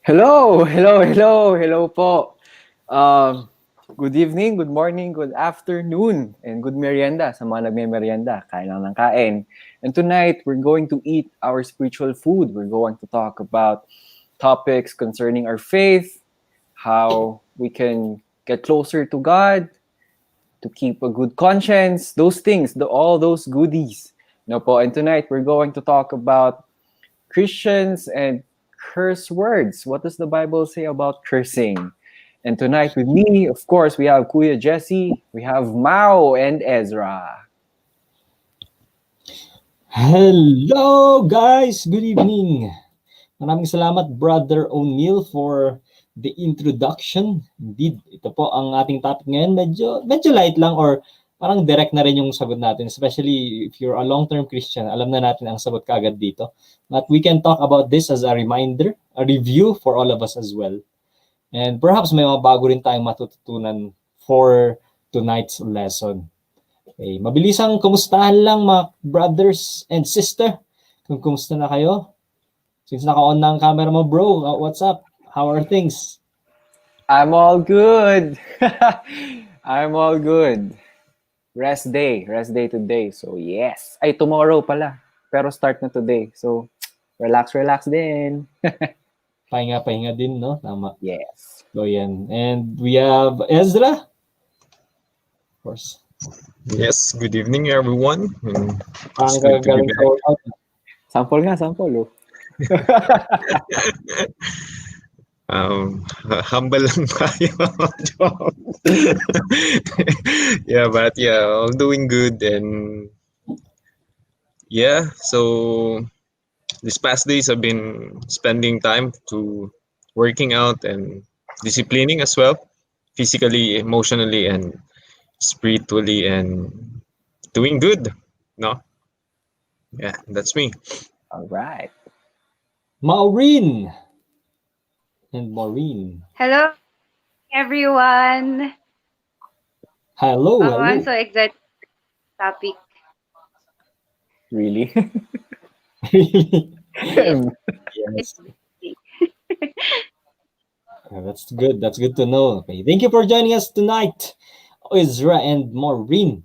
Hello po. Um, Good evening, good morning, good afternoon, and good merienda sa mga nagme-merienda. Kain lang ng kain. And tonight, we're going to eat our spiritual food. We're going to talk about topics concerning our faith, how we can get closer to God, to keep a good conscience, those things, all those goodies. No po. And tonight, we're going to talk about Christians and curse words. What does the Bible say about cursing? And tonight with me, of course, we have Kuya Jesse, we have Mao and Ezra. Hello guys! Good evening! Maraming salamat Brother O'Neil for the introduction. Indeed, ito po ang ating topic ngayon. Medyo light lang or parang direct na rin yung sagot natin. Especially if you're a long-term Christian, alam na natin ang sagot kaagad dito. But we can talk about this as a reminder, a review for all of us as well. And perhaps may mga bago rin tayong matututunan for tonight's lesson. Okay, mabilisang kumustahan lang mga brothers and sister. Kung kumusta na kayo? Since naka-on na ang camera mo, bro, what's up? How are things? I'm all good. I'm all good. Rest day today. So yes. Ay, tomorrow pala. Pero start na today. So relax din. Pahinga din, no? Tama. Yes. So yan. And we have Ezra. Of course. Yes, good evening everyone. Ang galing ko. Sample nga. Oh. Humble lang tayo. but all doing good and so these past days I've been spending time to working out and disciplining as well, physically, emotionally, and spiritually, and doing good. No? Yeah, that's me. All right. Maureen. And Maureen. Hello, everyone. Hello. I'm so excited for this topic. Really? Yes. That's good. That's good to know. Okay. Thank you for joining us tonight, Ezra and Maureen.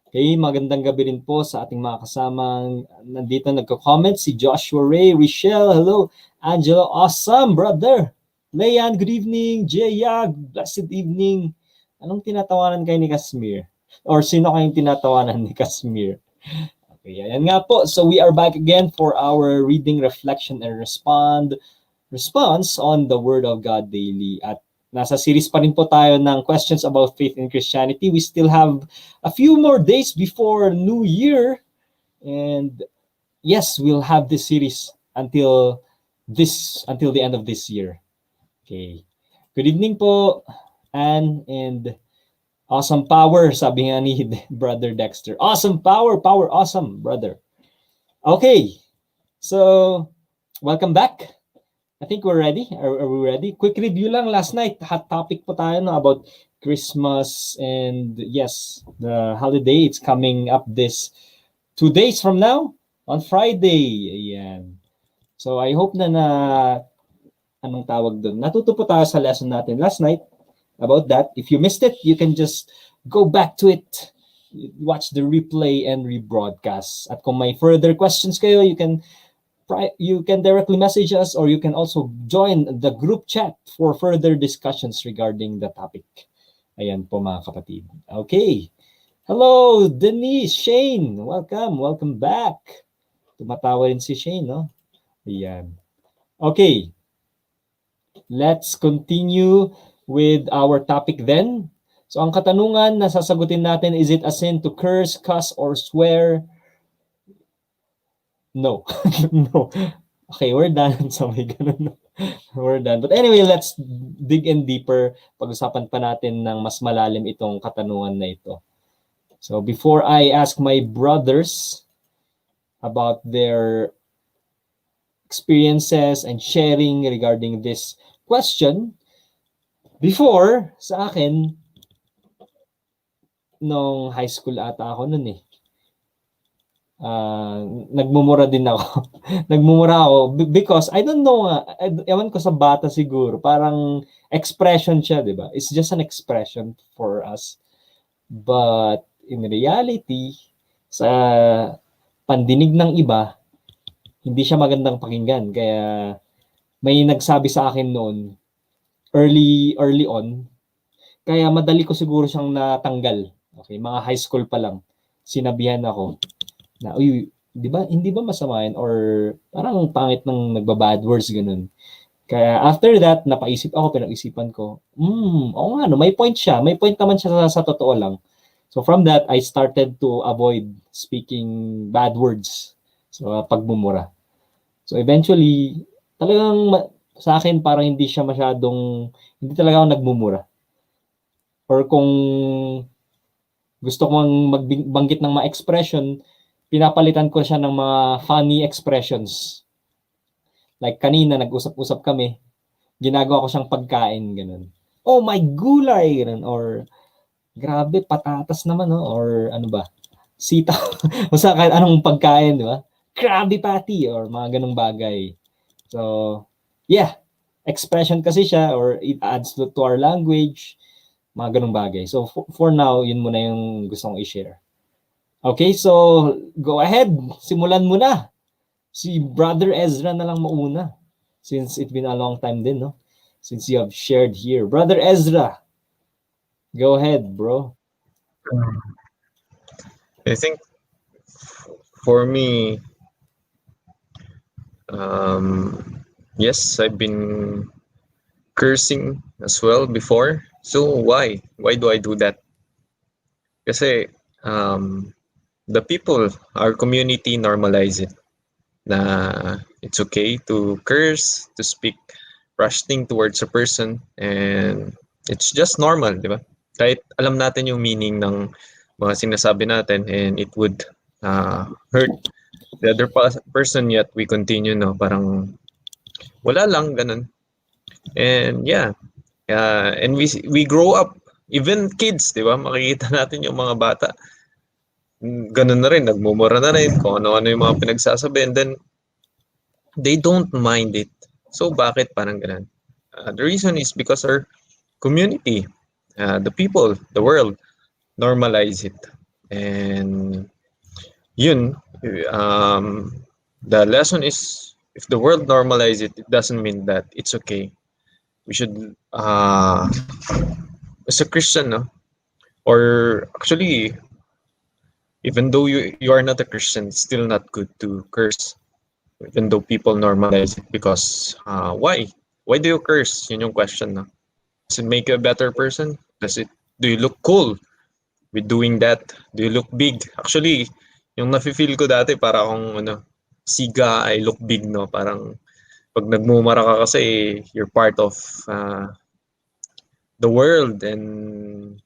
Okay, magandang gabi rin po sa ating mga kasamang nandito nagko-comment. Si Joshua Ray, Richelle, hello. Angelo, awesome, brother. Leyan, good evening. Jayag, blessed evening. Anong tinatawanan kayo ni Casimir? Or sino kayong tinatawanan ni Casimir? Okay, ayan nga po. So we are back again for our reading, reflection, and response on the Word of God daily. At nasa series pa rin po tayo ng questions about faith in Christianity. We still have a few more days before New Year. And yes, we'll have this series until the end of this year. Okay. Good evening po, Anne, and awesome power, sabi nga ni Brother Dexter. Awesome power, awesome, brother. Okay. So, welcome back. I think we're ready. Are we ready? Quick review lang. Last night, hot topic po tayo no, about Christmas and yes, the holiday. It's coming up this 2 days from now on Friday. Ayan. So I hope na anong tawag doon. Natuto po tayo sa lesson natin last night about that. If you missed it, you can just go back to it, watch the replay and rebroadcast. At kung may further questions kayo, you can directly message us or you can also join the group chat for further discussions regarding the topic. Ayan po mga kapatid. Okay. Hello, Denise, Shane. Welcome back. Tumatawa rin si Shane, no? Ayan. Okay. Let's continue with our topic then. So ang katanungan na sasagutin natin, is it a sin to curse, cuss, or swear? No. No. Okay, we're done. So may ganun. We're done. But anyway, let's dig in deeper. Pag-usapan pa natin ng mas malalim itong katanungan na ito. So before I ask my brothers about their experiences and sharing regarding this question, before, sa akin, nung high school ata ako nun nagmumura din ako. Nagmumura ako because I don't know, ewan ko sa bata siguro, parang expression siya, di ba? It's just an expression for us. But in reality, sa pandinig ng iba, hindi siya magandang pakinggan. Kaya may nagsabi sa akin noon, early on, kaya madali ko siguro siyang natanggal. Okay, mga high school pa lang. Sinabihan ako na, uy, di ba, hindi ba masama yan? Or parang pangit ng nagbabad words, ganun. Kaya after that, napaisip ako, pinag-isipan ko, oo nga, no, may point siya. May point naman siya sa totoo lang. So from that, I started to avoid speaking bad words sa pagmumura. So eventually, talagang sa akin parang hindi hindi talaga ako nagmumura. Or kung gusto kong magbanggit ng mga expression, pinapalitan ko siya ng mga funny expressions. Like kanina, nag-usap-usap kami, ginagawa ko siyang pagkain, ganun. Oh, my gulay, ganun. Or, grabe, patatas naman, no? Or ano ba? Sitaw. O sa kahit anong pagkain, di ba? Krabby Patty, or mga ganung bagay. So, yeah. Expression kasi siya, or it adds to our language, mga ganung bagay. So, for now, yun muna yung gusto kong i-share. Okay, so go ahead. Simulan mo na. Si Brother Ezra na lang mauna. Since it's been a long time din, no? Since you have shared here. Brother Ezra, go ahead, bro. I think for me, yes, I've been cursing as well before. So why? Why do I do that? Kasi the people, our community normalize it. Na it's okay to curse, to speak rash thing towards a person, and it's just normal, di ba? Kahit alam natin yung meaning ng mga sinasabi natin and it would hurt the other person, yet we continue, no? Parang wala lang, ganun. And yeah, and we grow up, even kids, di ba? Makikita natin yung mga bata, ganun na rin, nagmumura na rin, kung ano-ano yung mga pinagsasabi, and then they don't mind it. So bakit parang ganun? The reason is because our community, the people, the world, normalize it. And yun, the lesson is, if the world normalize it, it doesn't mean that it's okay. We should, as a Christian, no? Or actually, even though you are not a Christian, it's still not good to curse. Even though people normalize it, because why? Why do you curse? Yun yung question, no? Does it make you a better person? Do you look cool with doing that? Do you look big? Actually, yung nafe-feel ko dati, para akong siga, I look big, no? Parang pag nagmumara ka kasi, you're part of the world, and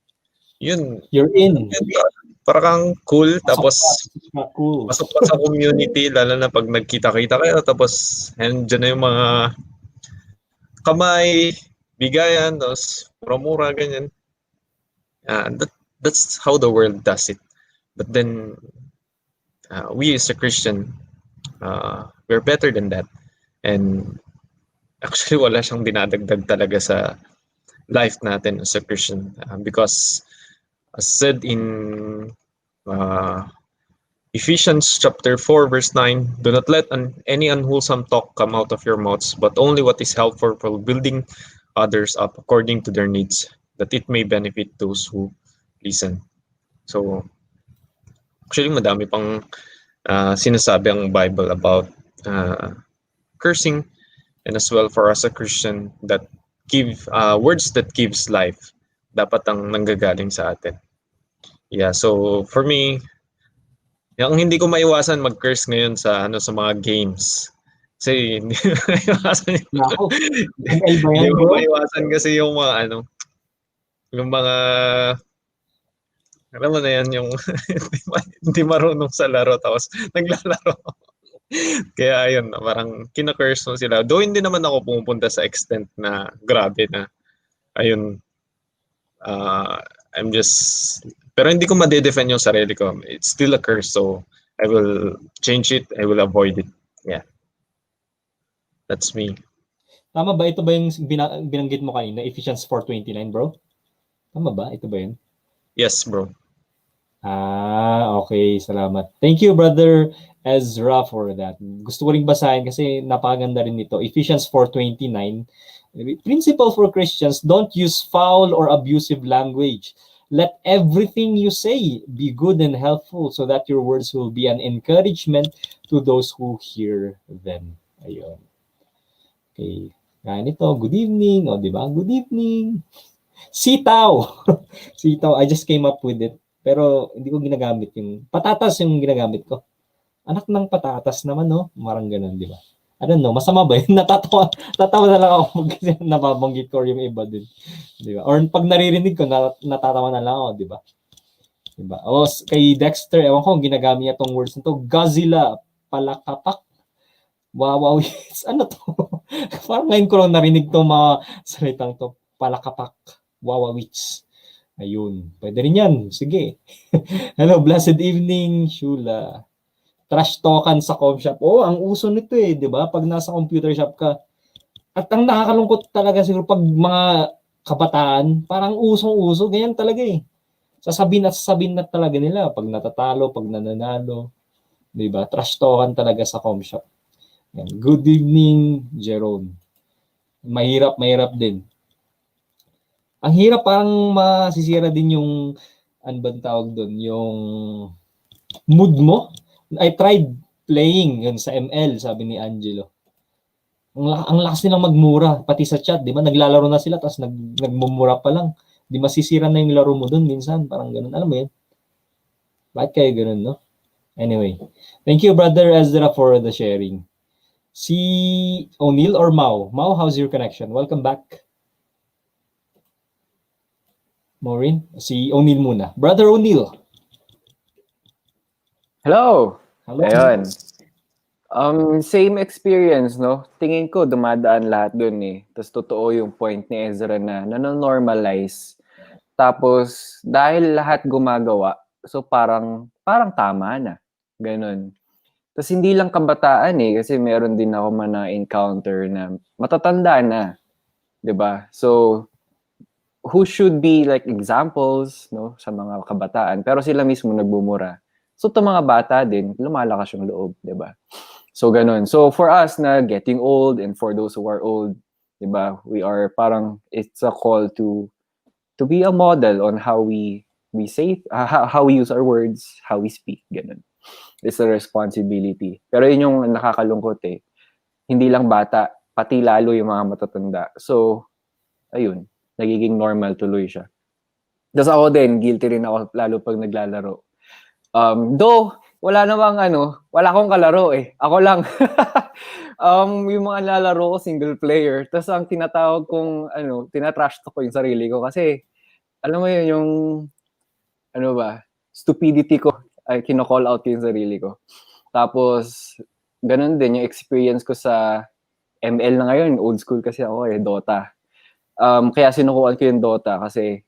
yun. You're in. Para kang cool, tapos cool. pasok pa sa community, lalo na pag nagkita-kita kayo, tapos andyan na yung mga kamay, bigayan, tapos mura-mura, ganyan. That's how the world does it. But then, we as a Christian, we're better than that. And actually, wala siyang dinadagdag talaga sa life natin as a Christian. Because, as said in Ephesians chapter 4, verse 9, do not let any unwholesome talk come out of your mouths, but only what is helpful for building others up according to their needs, that it may benefit those who listen. So, actually, madami pang sinasabi ang Bible about cursing, and as well for us a Christian, that give words that gives life, dapat ang nanggagaling sa atin. Yeah, so for me, yung hindi ko maiwasan mag-curse ngayon sa mga games. Kasi hindi ko maiwasan hindi ko maiwasan kasi yung mga yung mga, alam mo na yan, yung hindi marunong sa laro tapos naglalaro. Kaya ayun, parang kina-curse mo sila. Though hindi naman ako pumupunta sa extent na grabe na ayun, I'm just, pero hindi ko ma-defend yung sarili ko. It's still a curse, so I will change it. I will avoid it. Yeah. That's me. Tama ba? Ito ba yung binanggit mo kanina? Ephesians 4:29, bro? Tama ba? Ito ba yun? Yes, bro. Okay. Salamat. Thank you, Brother Ezra, for that. Gusto ko ring basahin kasi napakaganda rin nito. Ephesians 4:29. Principle for Christians, don't use foul or abusive language. Let everything you say be good and helpful so that your words will be an encouragement to those who hear them. Ayun. Okay. Ganito, good evening. O, di ba? Good evening. Sitaw. Sitaw. I just came up with it. Pero hindi ko ginagamit yung patatas yung ginagamit ko. Anak ng patatas naman, no? Marang ganun, di ba? I don't know, masama ba yun? Tatawa na lang ako kasi nababanggit ko yung iba din. Di ba? Or pag naririnig ko, natatawa na lang ako, di ba? Di ba? O, kay Dexter, ewan ko, ginagamit niya tong words na to. Godzilla, palakapak, wawawits. Ano to? Parang ngayon ko lang narinig to mga salitang to. Palakapak, wawawits. Ayun. Pwede rin yan. Sige. Hello, blessed evening, Shula. Trash talkan sa com shop. Oh, ang uso nito eh, 'di ba? Pag nasa computer shop ka. At ang nakakalungkot talaga siguro pag mga kabataan, parang usong-uso, ganyan talaga eh. Sasabihin na talaga nila pag natatalo, pag nananalo, 'di ba? Trash talkan talaga sa com shop. Yan. Good evening, Jerome. Mahirap din. Ang hirap parang masisira din yung ano ba tawag doon, yung mood mo. I tried playing yun sa ML, sabi ni Angelo. Ang lakas nilang magmura, pati sa chat, di ba? Naglalaro na sila, tapos nagmumura pa lang. Di masisira na yung laro mo dun minsan, parang ganun. Alam mo yun? Bakit kayo ganun, no? Anyway, thank you, Brother Ezra, for the sharing. Si O'Neill or Mau? Mau, how's your connection? Welcome back. Maureen? Si O'Neill muna. Brother O'Neill. Hello! Hello. Ayun. Same experience, no? Tingin ko, dumadaan lahat dun eh. Tapos totoo yung point ni Ezra na nanonormalize. Tapos, dahil lahat gumagawa, so parang tama na. Ganon. Tapos hindi lang kabataan eh, kasi meron din ako na-encounter na matatanda na. 'Di ba? So, who should be like examples, no, sa mga kabataan, pero sila mismo nagbumura. So, itong mga bata din, lumalakas yung loob, di ba? So, ganun. So, for us na getting old and for those who are old, di ba, we are parang, it's a call to be a model on how we say, how we use our words, how we speak, ganun. It's a responsibility. Pero yun yung nakakalungkot eh. Hindi lang bata, pati lalo yung mga matatanda. So, ayun, nagiging normal tuloy siya. Tapos ako din, guilty rin ako lalo pag naglalaro. Though, wala akong kalaro eh. Ako lang. Yung mga lalaro ko, single player. Tapos ang tinatawag kong, tinatrash talk ko yung sarili ko. Kasi, alam mo yun, yung, stupidity ko, ay kino-call out ko yung sarili ko. Tapos, ganun din yung experience ko sa ML na ngayon. Old school kasi ako eh, Dota. Kaya sinukuan ko yung Dota kasi,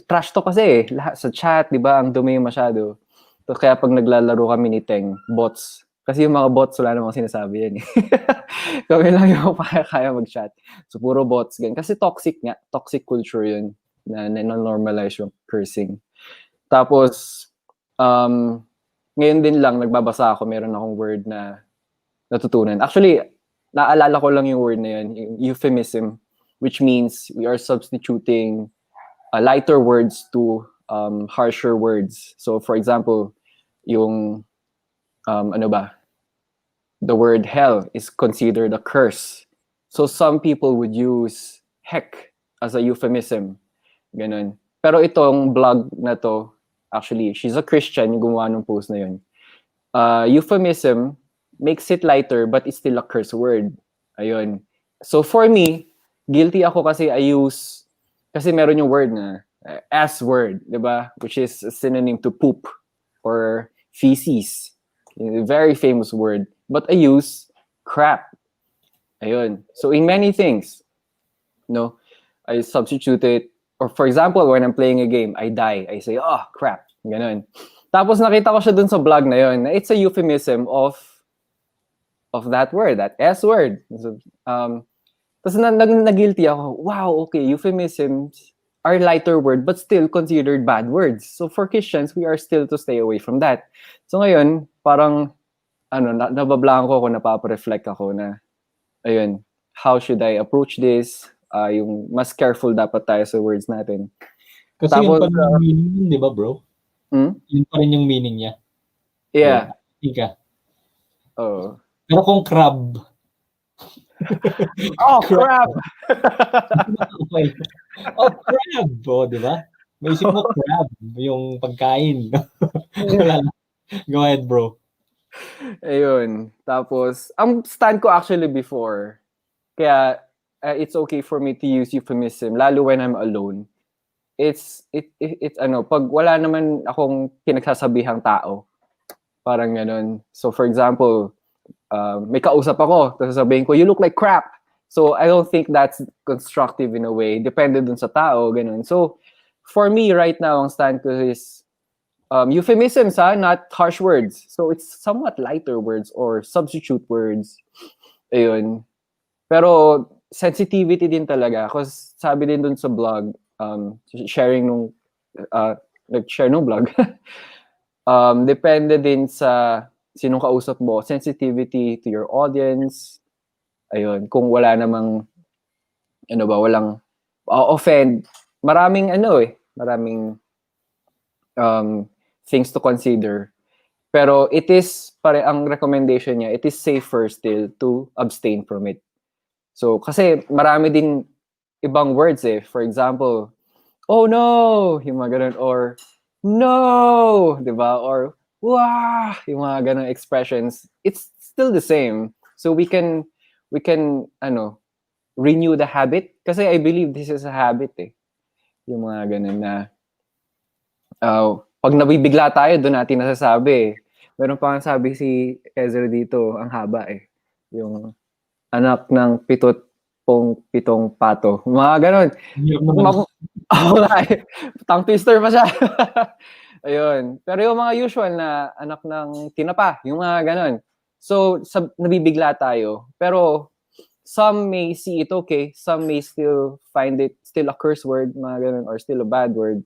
trash talk kasi eh. Lahat sa chat, di ba? Ang dumi masyado. So, kaya pag naglalaro kami ni Teng, bots. Kasi yung mga bots, wala namang sinasabi yan eh. Kami lang yung kaya mag-chat. So, puro bots. Ganyan. Kasi toxic nga. Toxic culture yun. Na normalize yung cursing. Tapos, ngayon din lang, nagbabasa ako. Meron akong word na natutunan. Actually, naalala ko lang yung word na yun. Yung euphemism. Which means we are substituting lighter words to harsher words. So, for example, yung, the word hell is considered a curse. So, some people would use heck as a euphemism. Ganun. Pero itong blog na to, actually, she's a Christian, yung gumawa ng post na yun. Euphemism makes it lighter, but it's still a curse word. Ayun. So, for me, guilty ako kasi kasi meron yung word na S word, di ba? Which is a synonym to poop or feces. A very famous word. But I use crap. Ayun. So in many things, I substitute it. Or for example, when I'm playing a game, I die. I say, oh, crap. Ganun. Tapos nakita ko siya dun sa vlog na yun, na it's a euphemism of that word, that S word. So, tapos nag-guilty ako, wow, okay, euphemisms are lighter word but still considered bad words. So for Christians, we are still to stay away from that. So ngayon, parang, nabablanko ako, napapareflect ako na, ayun, how should I approach this? Yung mas careful dapat tayo sa words natin. Kasi yun pa rin yung meaning yun, di ba, bro? Yun pa rin yung meaning niya. Yeah. Ika. Oh. Pero kung crab. Oh, crab! Okay. Oh, crab! Oh, di ba? Maisip mo crab, yung pagkain. Go ahead, bro. Ayun. Tapos, ang stand ko actually before, kaya it's okay for me to use euphemism, lalo when I'm alone. It's pag wala naman akong pinagsasabihang tao, parang ganun. So for example, may kausap ako, tapos sasabihin ko, you look like crap. So I don't think that's constructive in a way. Depende dun sa tao, ganun. So for me right now, ang stand ko is euphemisms, not harsh words. So it's somewhat lighter words or substitute words. Ayun. Pero sensitivity din talaga. Kasi sabi din dun sa blog, sharing nung nag-share nung blog, depende din sa sinong kausap mo, sensitivity to your audience. Ayun, kung wala namang walang offend, maraming things to consider. Pero it is ang recommendation niya, it is safer still to abstain from it. So kasi marami din ibang words For example, oh no, yung mga ganun, or no, di ba? Or wah, yung mga ganun expressions. It's still the same. So we can renew the habit. Kasi I believe this is a habit Yung mga ganun na pag nabibigla tayo, doon natin nasasabi Meron pa nga sabi si Ezra dito, ang haba Yung anak ng pitong pato. Mga ganon. Tongue twister pa siya. Ayun. Pero yung mga usual na anak ng tinapa, yung mga ganon. So, nabibigla tayo. Pero, some may see it okay. Some may still find it still a curse word, mga ganon, or still a bad word.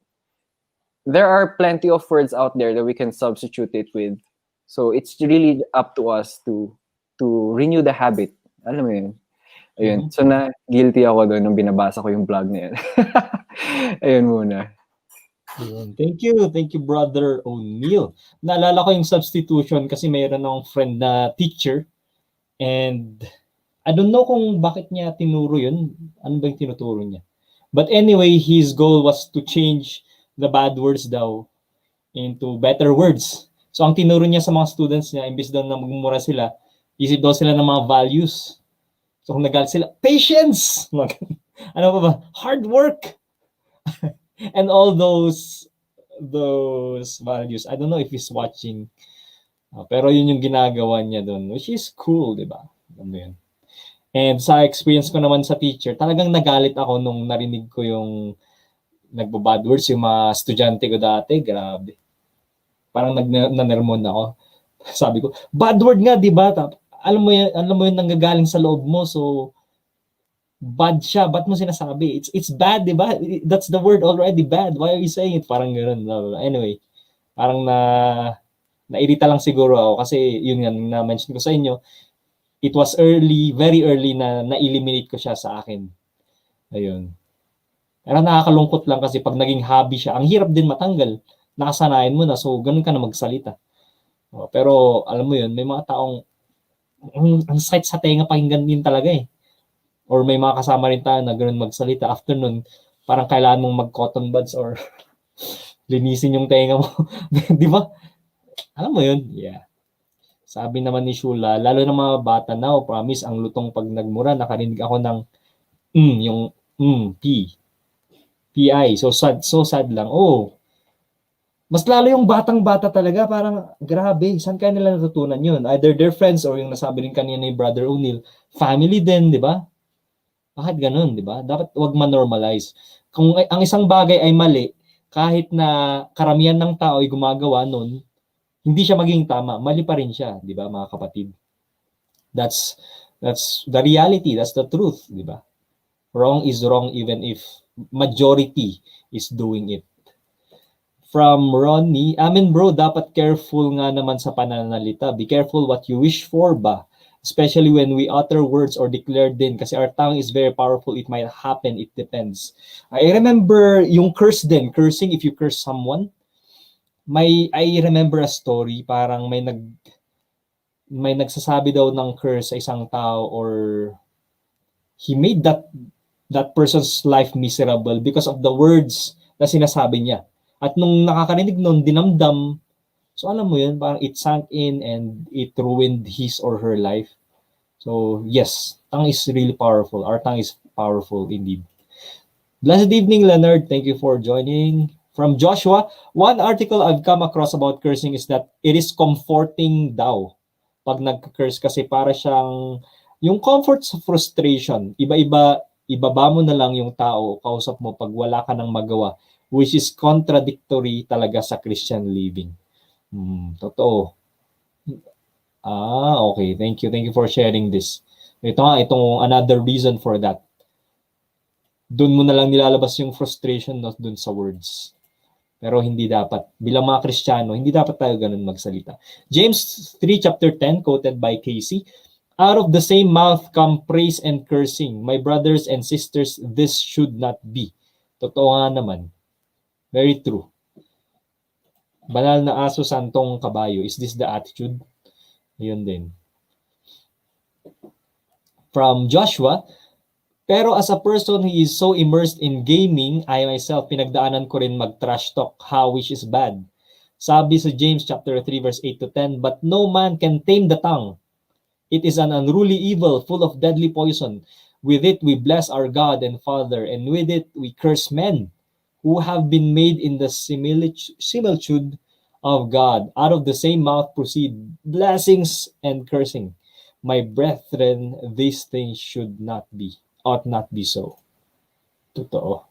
There are plenty of words out there that we can substitute it with. So, it's really up to us to renew the habit. Alam mo yun? Ayun. So, guilty ako doon nung binabasa ko yung blog na yan. Ayun muna. Thank you, Brother O'Neil. Naalala ko yung substitution kasi mayroon akong friend na teacher and I don't know kung bakit niya tinuro yun. Ano ba yung tinuturo niya? But anyway, his goal was to change the bad words daw into better words. So, ang tinuro niya sa mga students niya, imbis daw na magmumura sila, isip daw sila ng mga values. So, kung nagalit sila, patience! Ano pa ba? Hard work! And all those values. I don't know if he's watching. Pero yun yung ginagawa niya doon, which is cool, di ba? Yun. And sa experience ko naman sa teacher, talagang nagalit ako nung narinig ko yung nagbabad words yung mga estudyante ko dati. Grabe. Parang nanermon ako. Sabi ko, bad word nga, di ba? Alam mo yun nanggagaling sa loob mo, so bad siya. Ba't mo sinasabi? It's bad, di ba? That's the word already, bad. Why are you saying it? Parang gano'n. Anyway, parang nairita lang siguro ako kasi yun nga, na-mention ko sa inyo, it was very early na na-eliminate ko siya sa akin. Ayun. Pero nakakalungkot lang kasi pag naging hobby siya, ang hirap din matanggal. Nakasanayan mo na, so ganun ka na magsalita. Pero alam mo yun, may mga taong ang sakit sa tenga pakinggan din talaga Or may mga kasama rin tayo na ganun magsalita. After nun, parang kailangan mong mag-cotton buds or linisin yung tenga mo. Di ba? Alam mo yun? Yeah. Sabi naman ni Shula, lalo na mga bata na, promise, ang lutong pag nagmura, nakarinig ako ng yung P-I. So sad lang. Mas lalo yung batang-bata talaga, parang grabe, saan kaya nila natutunan yun? Either their friends or yung nasabi rin kanina ni Brother O'Neil, family din, di ba? Bakit ganun, di ba? Dapat wag ma-normalize. Kung ang isang bagay ay mali, kahit na karamihan ng tao ay gumagawa nun, hindi siya maging tama. Mali pa rin siya, di ba mga kapatid? That's the reality, that's the truth, di ba? Wrong is wrong even if majority is doing it. From Ronnie, amen bro, dapat careful nga naman sa pananalita. Be careful what you wish for ba? Especially when we utter words or declare din kasi our tongue is very powerful. It might happen, it depends. I remember yung curse din, cursing if you curse someone. I remember a story, parang may nagsasabi daw ng curse sa isang tao or he made that person's life miserable because of the words na sinasabi niya. At nung nakakarinig nun, dinamdam. So alam mo yun, parang it sank in and it ruined his or her life. So yes, tongue is really powerful. Our tongue is powerful indeed. Blessed evening, Leonard. Thank you for joining. From Joshua, one article I've come across about cursing is that it is comforting daw. Pag nag-curse kasi para siyang yung comfort sa frustration. Ibaba mo na lang yung tao, kausap mo pag wala ka nang magawa, which is contradictory talaga sa Christian living. Totoo. Okay. Thank you for sharing this. Itong another reason for that. Doon mo na lang nilalabas yung frustration not doon sa words. Pero hindi dapat. Bilang mga Kristiyano, hindi dapat tayo ganun magsalita. James 3 chapter 10, quoted by Casey, out of the same mouth come praise and cursing. My brothers and sisters, this should not be. Totoo nga naman. Very true. Banal na aso, santong kabayo. Is this the attitude? Yun din. From Joshua, pero as a person who is so immersed in gaming, I myself, pinagdaanan ko rin mag-trash talk, which is bad. Sabi sa James chapter 3 verse 8 to 10, but no man can tame the tongue. It is an unruly evil, full of deadly poison. With it we bless our God and Father, and with it we curse men who have been made in the similitude of God. Out of the same mouth proceed blessings and cursing. My brethren, these things ought not be so. Totoo.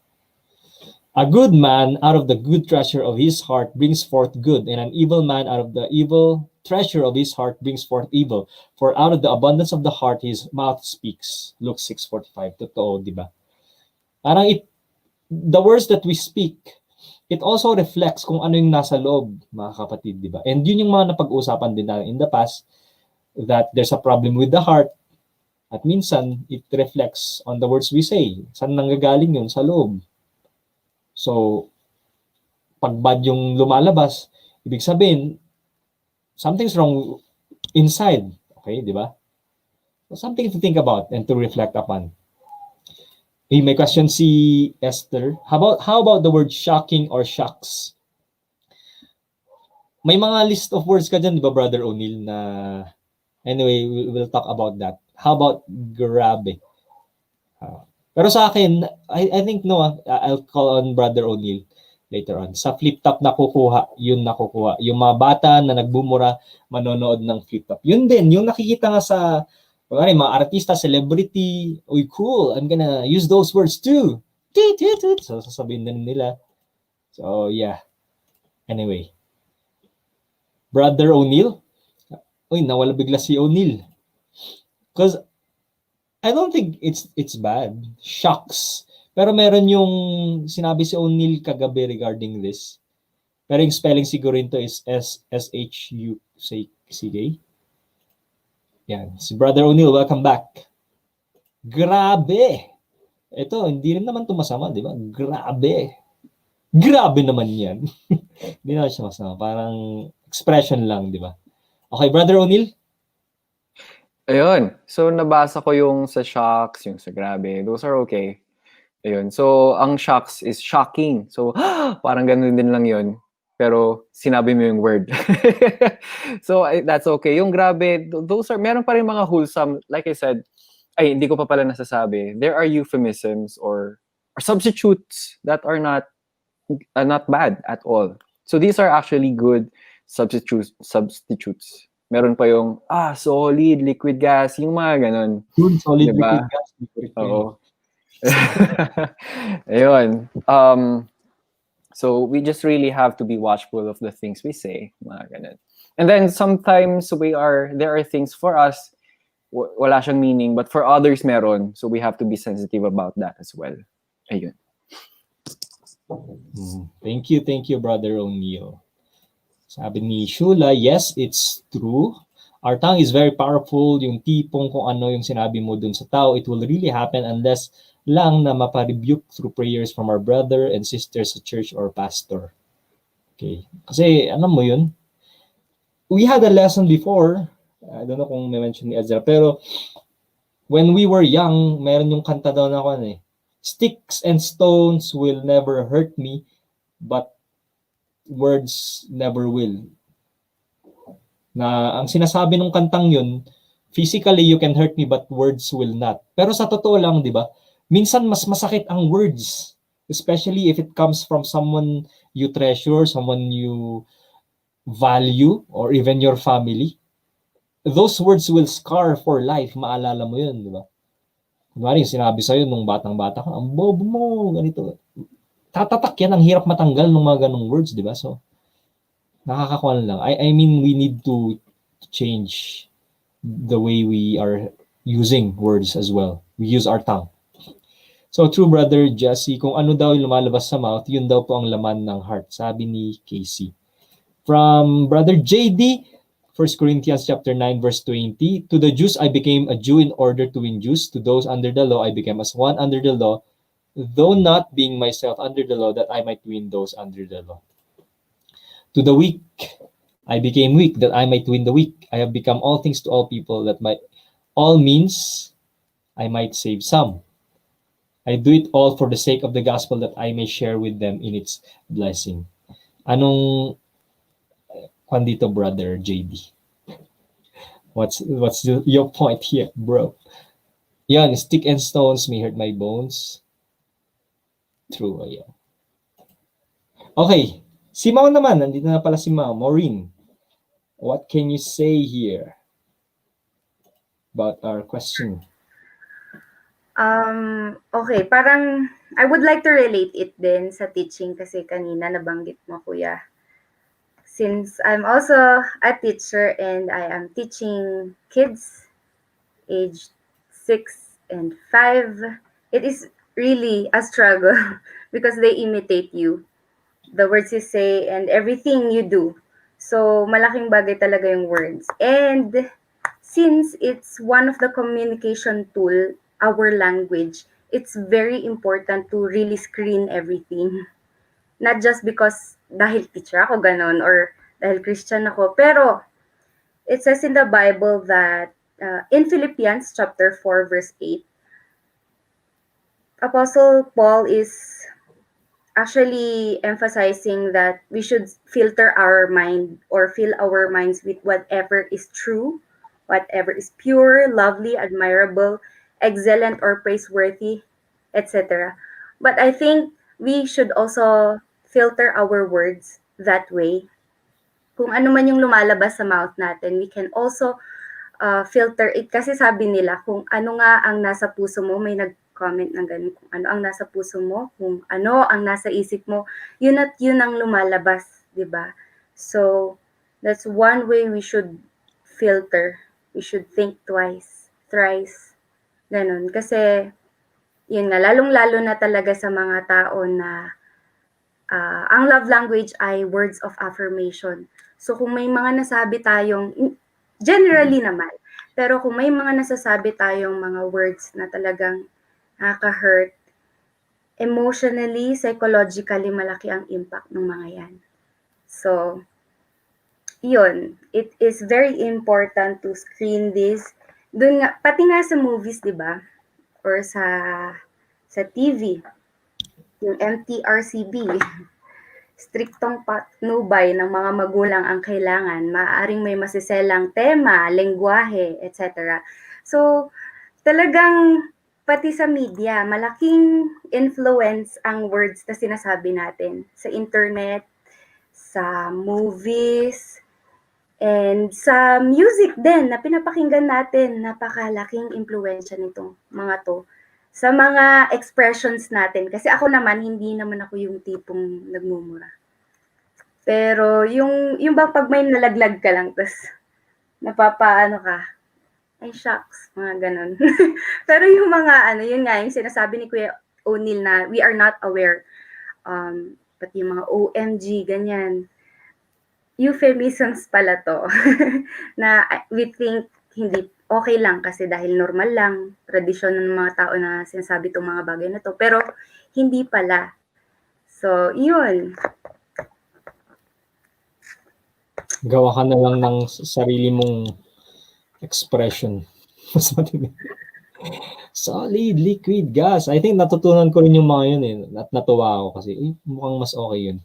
A good man out of the good treasure of his heart brings forth good, and an evil man out of the evil treasure of his heart brings forth evil. For out of the abundance of the heart his mouth speaks. Luke 6:45. Totoo, di ba? Parang the words that we speak, it also reflects kung ano yung nasa loob, mga kapatid, di ba? And yun yung mga napag-usapan din natin in the past, that there's a problem with the heart, at minsan, it reflects on the words we say. Saan nanggagaling yun? Sa loob. So, pag bad yung lumalabas, ibig sabihin, something's wrong inside. Okay, di ba? So, something to think about and to reflect upon. May question si Esther. How about the word shocking or shocks? May mga list of words ka dyan, di ba, Brother O'Neill, na anyway, we'll talk about that. How about grabe? Pero sa akin, I think no, I'll call on Brother O'Neill later on. Sa flip-top nakukuha. Yung mga bata na nagbumura, manonood ng flip-top. Yun din, yung nakikita nga sa mga artista, celebrity, uy, cool, I'm gonna use those words too. So, sasabihin din nila. So, yeah. Anyway. Brother O'Neill? Uy, nawala bigla si O'Neill. Because I don't think it's bad. Shocks. Pero meron yung sinabi si O'Neill kagabi regarding this. Pero yung spelling siguro nito is S-H-U-C-K. Yan. Si Brother O'Neill, welcome back. Grabe. Ito, hindi rin naman ito masama, di ba? Grabe. Grabe naman yan. Hindi naman siya masama. Parang expression lang, di ba? Okay, Brother O'Neill? Ayun. So, nabasa ko yung sa shocks, yung sa grabe. Those are okay. Ayun. So, ang shocks is shocking. So, parang ganun din lang yun. Pero, sinabi mo yung word. So, that's okay. Yung grabe, those are, meron pa rin mga wholesome, like I said, hindi ko pa pala nasasabi. There are euphemisms or substitutes that are not bad at all. So, these are actually good substitutes. Meron pa yung, solid, liquid gas, yung mga ganun. Good, solid, diba? liquid gas. Oo. Ayun. So we just really have to be watchful of the things we say, mga ganun. And then sometimes there are things for us wala siyang meaning, but for others meron. So we have to be sensitive about that as well. Ayun. Thank you, Brother O'Neill. Sabi ni Shula, yes, it's true. Our tongue is very powerful. Yung tipong kung ano yung sinabi mo dun sa tao, it will really happen unless lang na maparebuke through prayers from our brother and sisters sa church or pastor. Okay. Kasi, ano mo yun? We had a lesson before. I don't know kung may-mention ni Ezra, pero when we were young, meron yung kanta daw na ako sticks and stones will never hurt me, but words never will. Na ang sinasabi ng kantang yun, physically you can hurt me but words will not. Pero sa totoo lang, di ba? Minsan mas masakit ang words, especially if it comes from someone you treasure, someone you value, or even your family. Those words will scar for life. Maalala mo yun, di ba? Kunwari, sinabi sa'yo nung batang-bata ka, ang bobo mo, ganito. Tatatak yan, ang hirap matanggal ng mga ganong words, di ba? So, nakakakuha lang. I mean, we need to change the way we are using words as well. We use our tongue. So, true, Brother Jesse, kung ano daw yung lumalabas sa mouth, yun daw po ang laman ng heart, sabi ni Casey. From Brother JD, 1 Corinthians chapter 9, verse 20, to the Jews I became a Jew in order to win Jews. To those under the law I became as one under the law, though not being myself under the law, that I might win those under the law. To the weak I became weak, that I might win the weak. I have become all things to all people, that all means I might save some. I do it all for the sake of the gospel, that I may share with them in its blessing. Anong dito, Brother JD? What's your point here, bro? Yan, stick and stones may hurt my bones. True, yeah. Okay, si Mau naman, nandito na pala si Mau. Maureen, what can you say here about our question? Okay, parang I would like to relate it din sa teaching kasi kanina nabanggit mo, Kuya. Since I'm also a teacher and I am teaching kids aged 6 and 5, it is really a struggle because they imitate you. The words you say and everything you do. So, malaking bagay talaga yung words. And since it's one of the communication tool, our language, it's very important to really screen everything. Not just because dahil teacher ako ganon or dahil Christian ako, pero it says in the Bible that in Philippians chapter 4 verse 8, Apostle Paul is actually emphasizing that we should filter our mind or fill our minds with whatever is true, whatever is pure, lovely, admirable, excellent, or praiseworthy, etc. But I think we should also filter our words that way. Kung ano man yung lumalabas sa mouth natin, we can also filter it. Kasi sabi nila, kung ano nga ang nasa puso mo, may nag-comment ng ganun, kung ano ang nasa puso mo, kung ano ang nasa isip mo, yun at yun ang lumalabas, di ba? So, that's one way we should filter. We should think twice, thrice, ganun. Kasi, yun nga, lalong-lalo na talaga sa mga tao na ang love language ay words of affirmation. So, kung may mga nasabi tayong, generally naman, pero kung may mga nasasabi tayong mga words na talagang nakaka-hurt, emotionally, psychologically, malaki ang impact ng mga yan. So, yun, it is very important to screen this. Doon nga, pati nga sa movies, di ba? Or sa TV, yung MTRCB, striktong patnubay ng mga magulang ang kailangan, maaaring may masiselang tema, lengguwahe, etc. So, talagang pati sa media, malaking influence ang words na sinasabi natin sa internet, sa movies, and sa music din na pinapakinggan natin. Napakalaking impluwensya nitong mga to sa mga expressions natin. Kasi ako naman, hindi naman ako yung tipong nagmumura. Pero yung ba pag may nalaglag ka lang, tapos napapaano ka, ay shucks, mga ganun. Pero yung mga yun nga, yung sinasabi ni Kuya O'Neil na we are not aware. Pati yung mga OMG, ganyan. Euphemisms pala to. Na we think hindi okay lang kasi dahil normal lang, tradisyon ng mga tao na sinasabi itong mga bagay na to. Pero hindi pala. So, yun. Gawa ka na lang ng sarili mong expression. Mas matindi. Solid, liquid, gas. I think natutunan ko rin yung mga yun eh. At natuwa ako kasi mukhang mas okay yun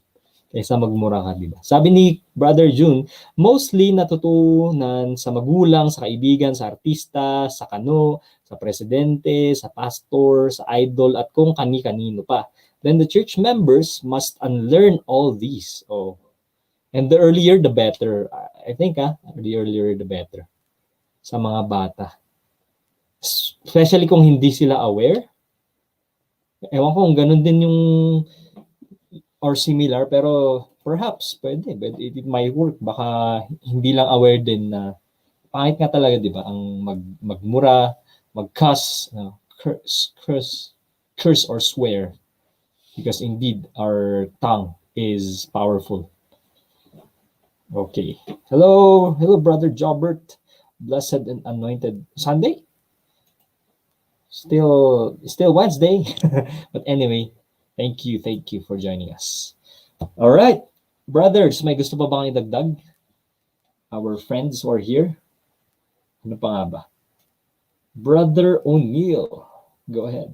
kaysa magmura ka, di ba? Sabi ni Brother June, mostly natutunan sa magulang, sa kaibigan, sa artista, sa kano, sa presidente, sa pastor, sa idol, at kung kani-kanino pa. Then the church members must unlearn all these. Oh. And the earlier, the better. I think, the earlier, the better. Sa mga bata. Especially kung hindi sila aware. Ewan ko kung ganun din yung or similar, pero perhaps pwede. But it might work. Baka hindi lang aware din na pangit nga talaga, di ba? Ang magmura, mag-cuss, curse or swear. Because indeed, our tongue is powerful. Okay. Hello, Brother Jobert. Blessed and anointed Sunday. Still Wednesday. But anyway, thank you for joining us. All right, brothers, may gusto pa bang idagdag? Our friends who are here. Ano pa nga ba? Brother O'Neil, go ahead.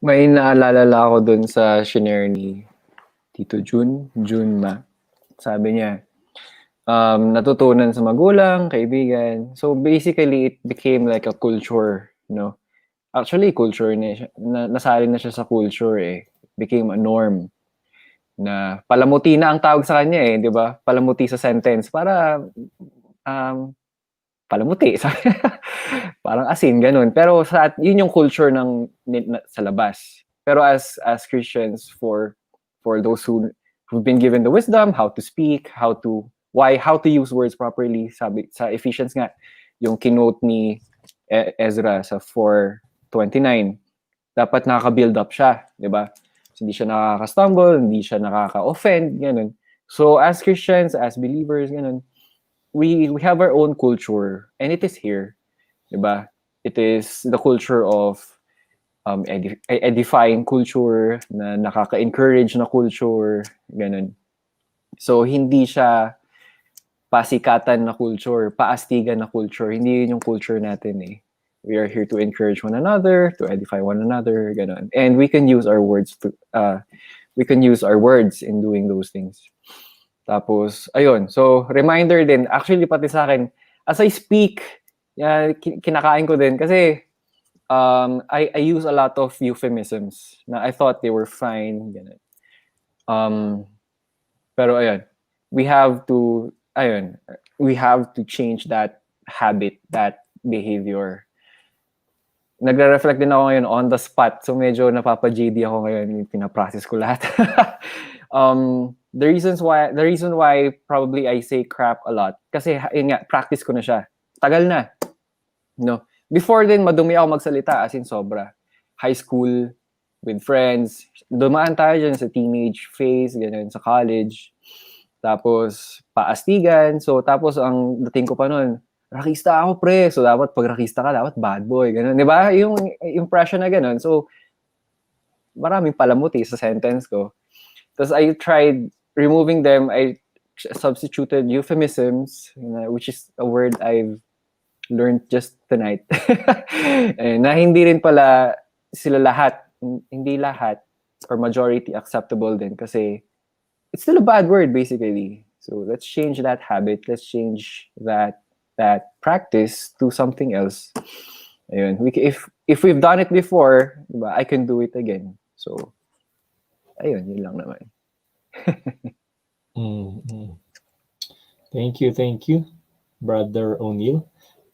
May naalala lang ako dun sa shinare ni Tito June Ma. Sabi niya, natutunan sa magulang, kaibigan. So basically, it became like a culture, you know. Actually, culture na siya. Nasali na siya sa culture eh. It became a norm. Na palamuti na ang tawag sa kanya eh, di ba? Palamuti sa sentence. Para, palamuti. Parang asin, ganun. Pero yun yung culture sa labas. Pero as Christians, for those who've been given the wisdom, how to speak, how to use words properly, sabi sa Ephesians nga, yung kinote ni Ezra sa 4:29, dapat nakaka-build up siya, di ba? Hindi siya nakaka-stumble, hindi siya nakaka-offend, ganun. So as Christians, as believers, ganun, we have our own culture, and it is here, di ba? It is the culture of edifying culture, na nakaka-encourage na culture, ganun. So hindi siya pasikatan na culture, paastigan na culture. Hindi yun yung culture natin eh. We are here to encourage one another, to edify one another, ganun. And we can use our words in doing those things. Tapos, ayun. So, reminder din, actually pati sa akin, as I speak, kinakain ko din kasi I use a lot of euphemisms na I thought they were fine, ganun. Pero ayun, we have to change that habit, that behavior. Nagre-reflect din ako ngayon on the spot. So medyo napapa-JD ako ngayon, pinaprocess ko lahat. The reason why probably I say crap a lot kasi yun nga, practice ko na siya. Tagal na. No. Before din madumi ako magsalita as in sobra. High school, with friends. Dumaan tayo dyan sa teenage phase, ganun, sa college. Tapos paastigan. So tapos ang dating ko pa noon, rakista ako pre. So dapat pag rakista ka, dapat bad boy. Ganun. 'Di ba? Yung impression na ganun. So maraming palamuti sa sentence ko. Tapos I tried removing them. I substituted euphemisms, which is a word I've learned just tonight. Na hindi rin pala sila lahat, hindi lahat or majority acceptable din kasi it's still a bad word basically. So let's change that habit. Let's change that practice to something else. Ayun. If we've done it before, diba, I can do it again. So ayun, yun lang naman. Thank you, Brother O'Neil.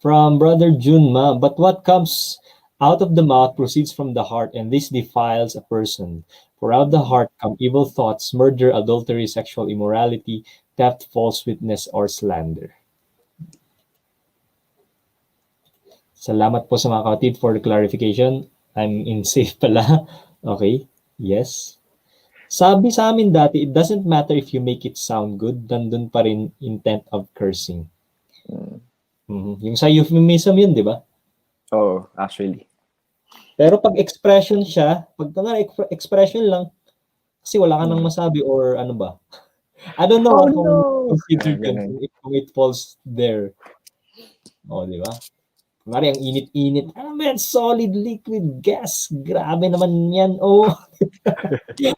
From Brother Junma, but what comes Out of the mouth proceeds from the heart, and this defiles a person. For out the heart come evil thoughts, murder, adultery, sexual immorality, theft, false witness, or slander. Salamat po sa mga kapatid for the clarification. I'm in safe pala. Okay, yes. Sabi sa amin dati, it doesn't matter if you make it sound good, nandun pa rin intent of cursing. Yung sa euphemism yun, di ba? Oh, actually. Pero pag expression siya, pag expression lang, kasi wala ka nang masabi or ano ba? I don't know kung consider kung it falls there. O, di ba? Kunwari, ang init-init. Man, solid liquid gas. Grabe naman yan. Oh.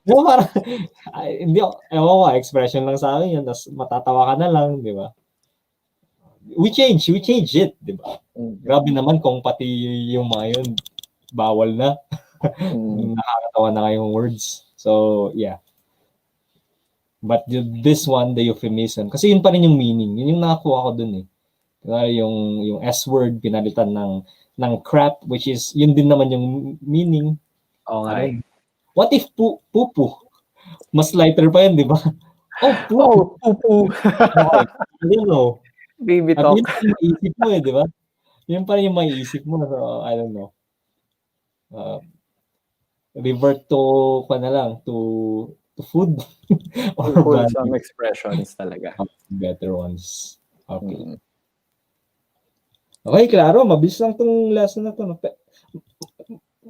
No, parang, hindi, ewan ko, expression lang sa akin yan. Tapos matatawa ka na lang, di ba? We change it, di ba? Grabe naman kung pati yung mga yun, bawal na. Nakakatawa na kayong words. So, yeah. But this one, the euphemism, kasi yun pa rin yung meaning. Yun yung nakakuha ko dun eh. Yung S word pinalitan ng crap, which is yun din naman yung meaning. Okay. What if pupu? Mas lighter pa yun, di ba? Oh, pupu. Okay. I don't know. Baby talk. Yun pa rin maiisip mo eh, di ba? Yun pa rin yung maiisip mo. So, I don't know. Revert to food. Or some expressions talaga. Better ones. Okay. Okay, klaro. Mabilis lang tong lesson na to. No?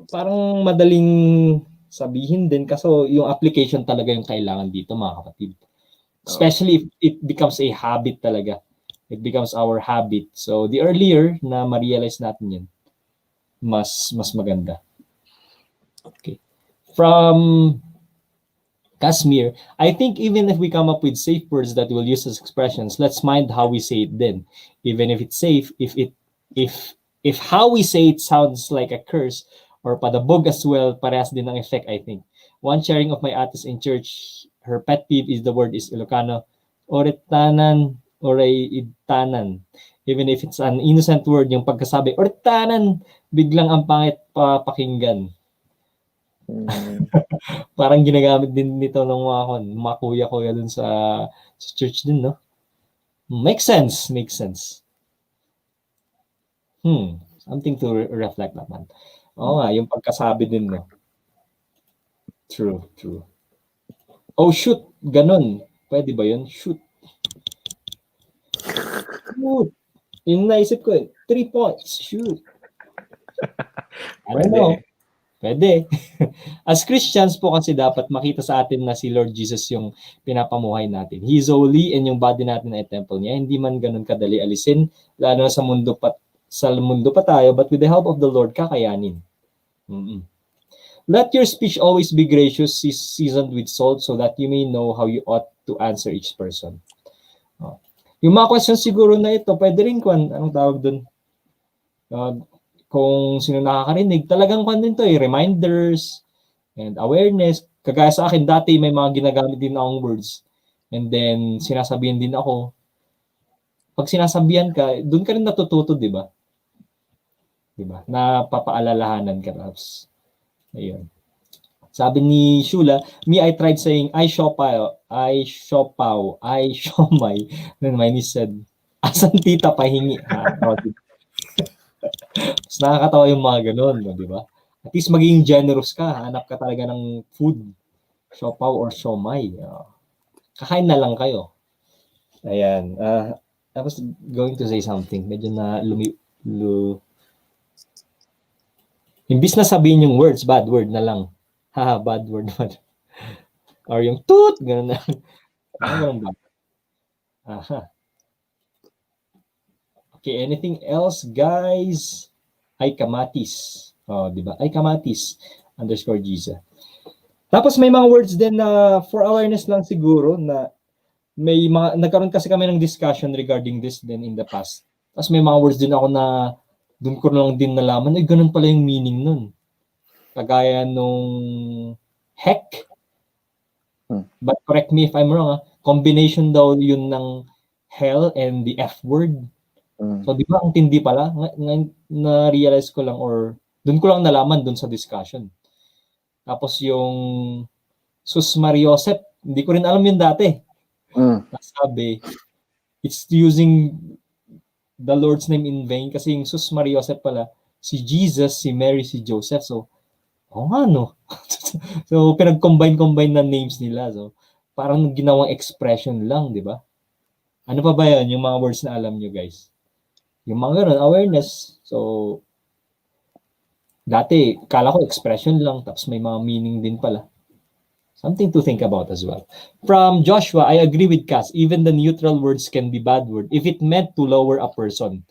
Parang madaling sabihin din kasi yung application talaga yung kailangan dito, mga kapatid. Especially if it becomes a habit talaga. It becomes our habit. So, the earlier na ma-realize natin yan, mas maganda. Okay. From Kashmir, I think even if we come up with safe words that we'll use as expressions, let's mind how we say it then. Even if it's safe, if how we say it sounds like a curse or padabog as well, parehas din ang effect, I think. One sharing of my ates in church, her pet peeve is the word is Ilocano, oretanan, oreitanan. Even if it's an innocent word, yung pagkasabi, oretanan, biglang ang pangit pakinggan. Parang ginagamit din nito ng mga kuya-kuya dun sa church din, no? Makes sense. Something to reflect naman. Oo nga, yung pagkasabi din, no? True. Oh, shoot. Ganon. Pwede ba yun? Shoot. Yung naisip ko 3 points. Shoot. I don't know. Pwede. As Christians po kasi dapat makita sa atin na si Lord Jesus yung pinapamuhay natin. He is holy and yung body natin ay temple niya. Hindi man ganun kadali alisin, lalo na sa mundo pa tayo, but with the help of the Lord, kakayanin. Let your speech always be gracious, seasoned with salt, so that you may know how you ought to answer each person. Yung mga questions siguro na ito, pwede rin anong tawag dun? Kung sino nakakarinig, talagang din to reminders and awareness. Kagaya sa akin, dati may mga ginagamit din akong words. And then, sinasabihan din ako. Pag sinasabihan ka, doon ka rin natututo, di ba? Diba? Napapaalalahanan ka. Tapos, ayun. Sabi ni Shula, I tried saying, I siopaw, Then my niece said, asan tita pahingi? Mas nakakatawa yung mga ganun, di ba? At least maging generous ka, hanap ka talaga ng food, siopaw or siomay. Kakain na lang kayo. Ayan. I was going to say something. Medyo na imbis na sabihin yung words, bad word na lang. Haha, bad word. Or yung toot, gano'n na. Ganun ba? Aha. Okay, anything else, guys? Ay kamatis. Di ba? Ay kamatis _Giza. Tapos may mga words din na for awareness lang siguro na may mga nagkaroon kasi kami ng discussion regarding this din in the past. Tapos may mga words din ako na doon ko lang din nalaman, ay ganun pala yung meaning nun. Kagaya nung heck. But correct me if I'm wrong, combination daw yun ng hell and the F word. So, di ba, ang tindi pala? Na-realize ko lang or Doon ko lang nalaman doon sa discussion. Tapos yung sus Mariosep, hindi ko rin alam yun dati. Sabi, it's using the Lord's name in vain kasi yung sus Mariosep pala, si Jesus, si Mary, si Joseph. So, nga no. So, pinag-combine na names nila. So, parang ginawang expression lang, di ba? Ano pa ba yan? Yung mga words na alam nyo, guys. Yung mga ganun, awareness. So, dati, kala ko expression lang, tapos may mga meaning din pala. Something to think about as well. From Joshua, I agree with Cuss. Even the neutral words can be bad word if it meant to lower a person.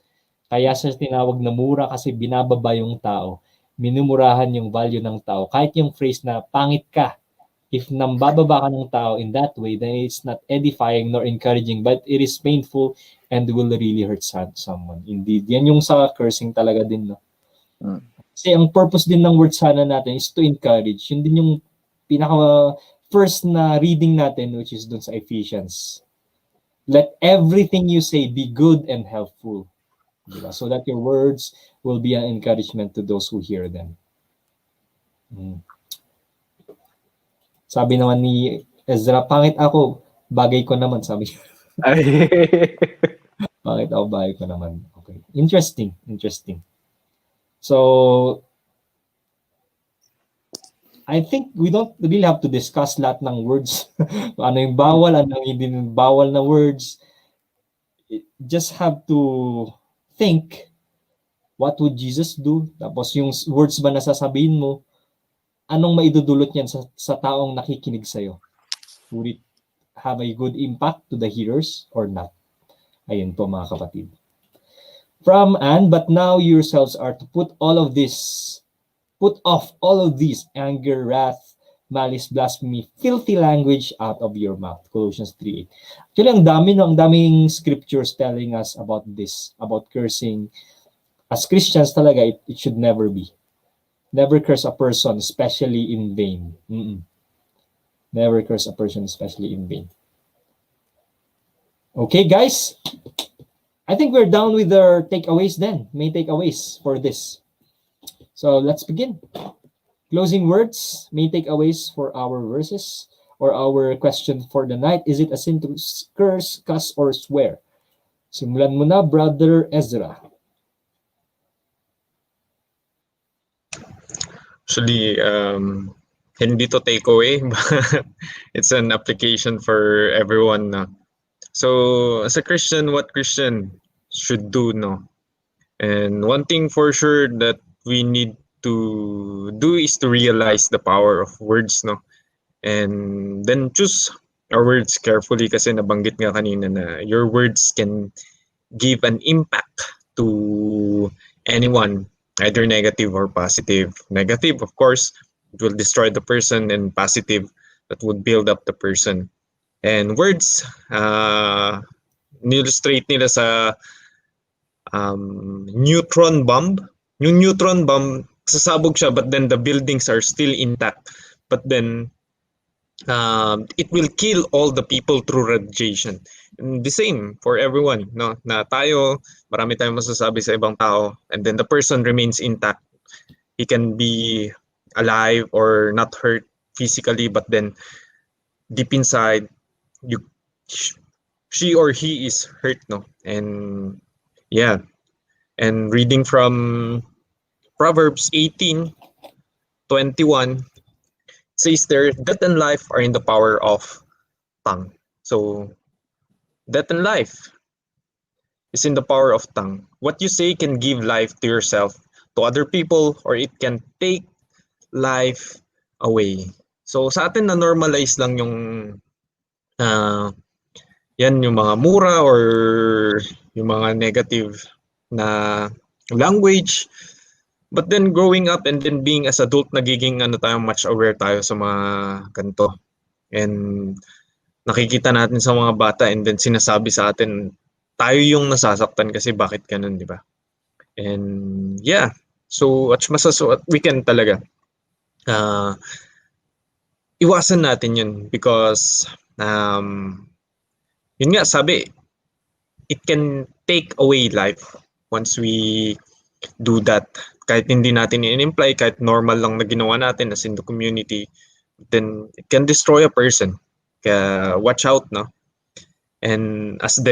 Kaya sa tinawag na mura kasi binababa yung tao. Minumurahan yung value ng tao. Kahit yung phrase na pangit ka, if nambababa ka ng tao in that way, then it's not edifying nor encouraging, but it is painful and will really hurt someone. Indeed, yan yung sa cursing talaga din, no? Kasi ang purpose din ng word sana natin is to encourage. Yun din yung pinaka first na reading natin, which is dun sa Ephesians. Let everything you say be good and helpful. Diba? So that your words will be an encouragement to those who hear them. Sabi naman ni Ezra, pangit ako, bagay ko naman, sabi. Pangit ako, bagay ko naman. Okay. Interesting. So, I think we don't really have to discuss lahat ng words. Ano yung bawal, ano yung hindi bawal na words. Just have to think, what would Jesus do? Tapos yung words ba na sasabihin mo, anong maidudulot niyan sa taong nakikinig sa'yo? Would it have a good impact to the hearers or not? Ayun po mga kapatid. From Anne, but now yourselves are to put off all of these anger, wrath, malice, blasphemy, filthy language out of your mouth. Colossians 3:8. Actually, ang daming scriptures telling us about this, about cursing. As Christians talaga, it should never be. Never curse a person, especially in vain. Never curse a person, especially in vain. Okay, guys. I think we're done with our takeaways then. Main takeaways for this. So let's begin. Closing words, main takeaways for our verses or our question for the night. Is it a sin to curse, cuss, or swear? Simulan mo na, Brother Ezra. Actually, hindi to takeaway, but it's an application for everyone. No? So, as a Christian, what Christian should do, no? And one thing for sure that we need to do is to realize the power of words, no? And then choose our words carefully kasi nabanggit nga kanina na your words can give an impact to anyone, either negative or positive. Negative, of course, it will destroy the person, and positive, that would build up the person. And words, illustrate nila sa neutron bomb. Yung neutron bomb, sasabog siya, but then the buildings are still intact. But then, it will kill all the people through radiation. And the same for everyone, no? Na tayo, marami tayong masasabi sa ibang tao, and then the person remains intact. He can be alive or not hurt physically, but then deep inside, she or he is hurt, no? And yeah, and reading from Proverbs 18:21 says there, death and life are in the power of tongue. So death and life is in the power of tongue. What you say can give life to yourself, to other people, or it can take life away. So sa atin na normalize lang yung yan yung mga mura or yung mga negative na language. But then growing up and then being as adult, nagiging much aware tayo sa mga ganito. And nakikita natin sa mga bata and then sinasabi sa atin, tayo yung nasasaktan kasi bakit ganun, di ba? And yeah, so at we can talaga iwasan natin yun because yun nga sabi, it can take away life once we do that. Kahit hindi natin in-imply, kahit normal lang na ginawa natin as in the community, then it can destroy a person. Kaya watch out, no? And as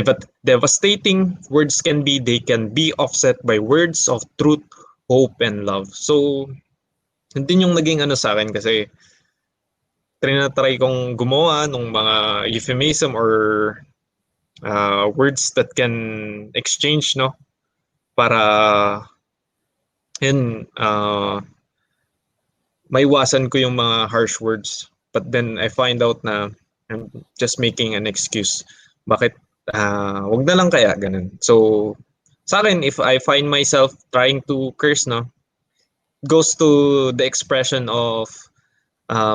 devastating words can be, they can be offset by words of truth, hope, and love. So, hindi yung naging ano sa akin kasi trinatry kong gumawa ng mga euphemism or words that can exchange, no? Para yun, maiwasan ko yung mga harsh words. But then I find out na I'm just making an excuse. Bakit wag na lang kaya ganun. So sa akin, if I find myself trying to curse, no, goes to the expression of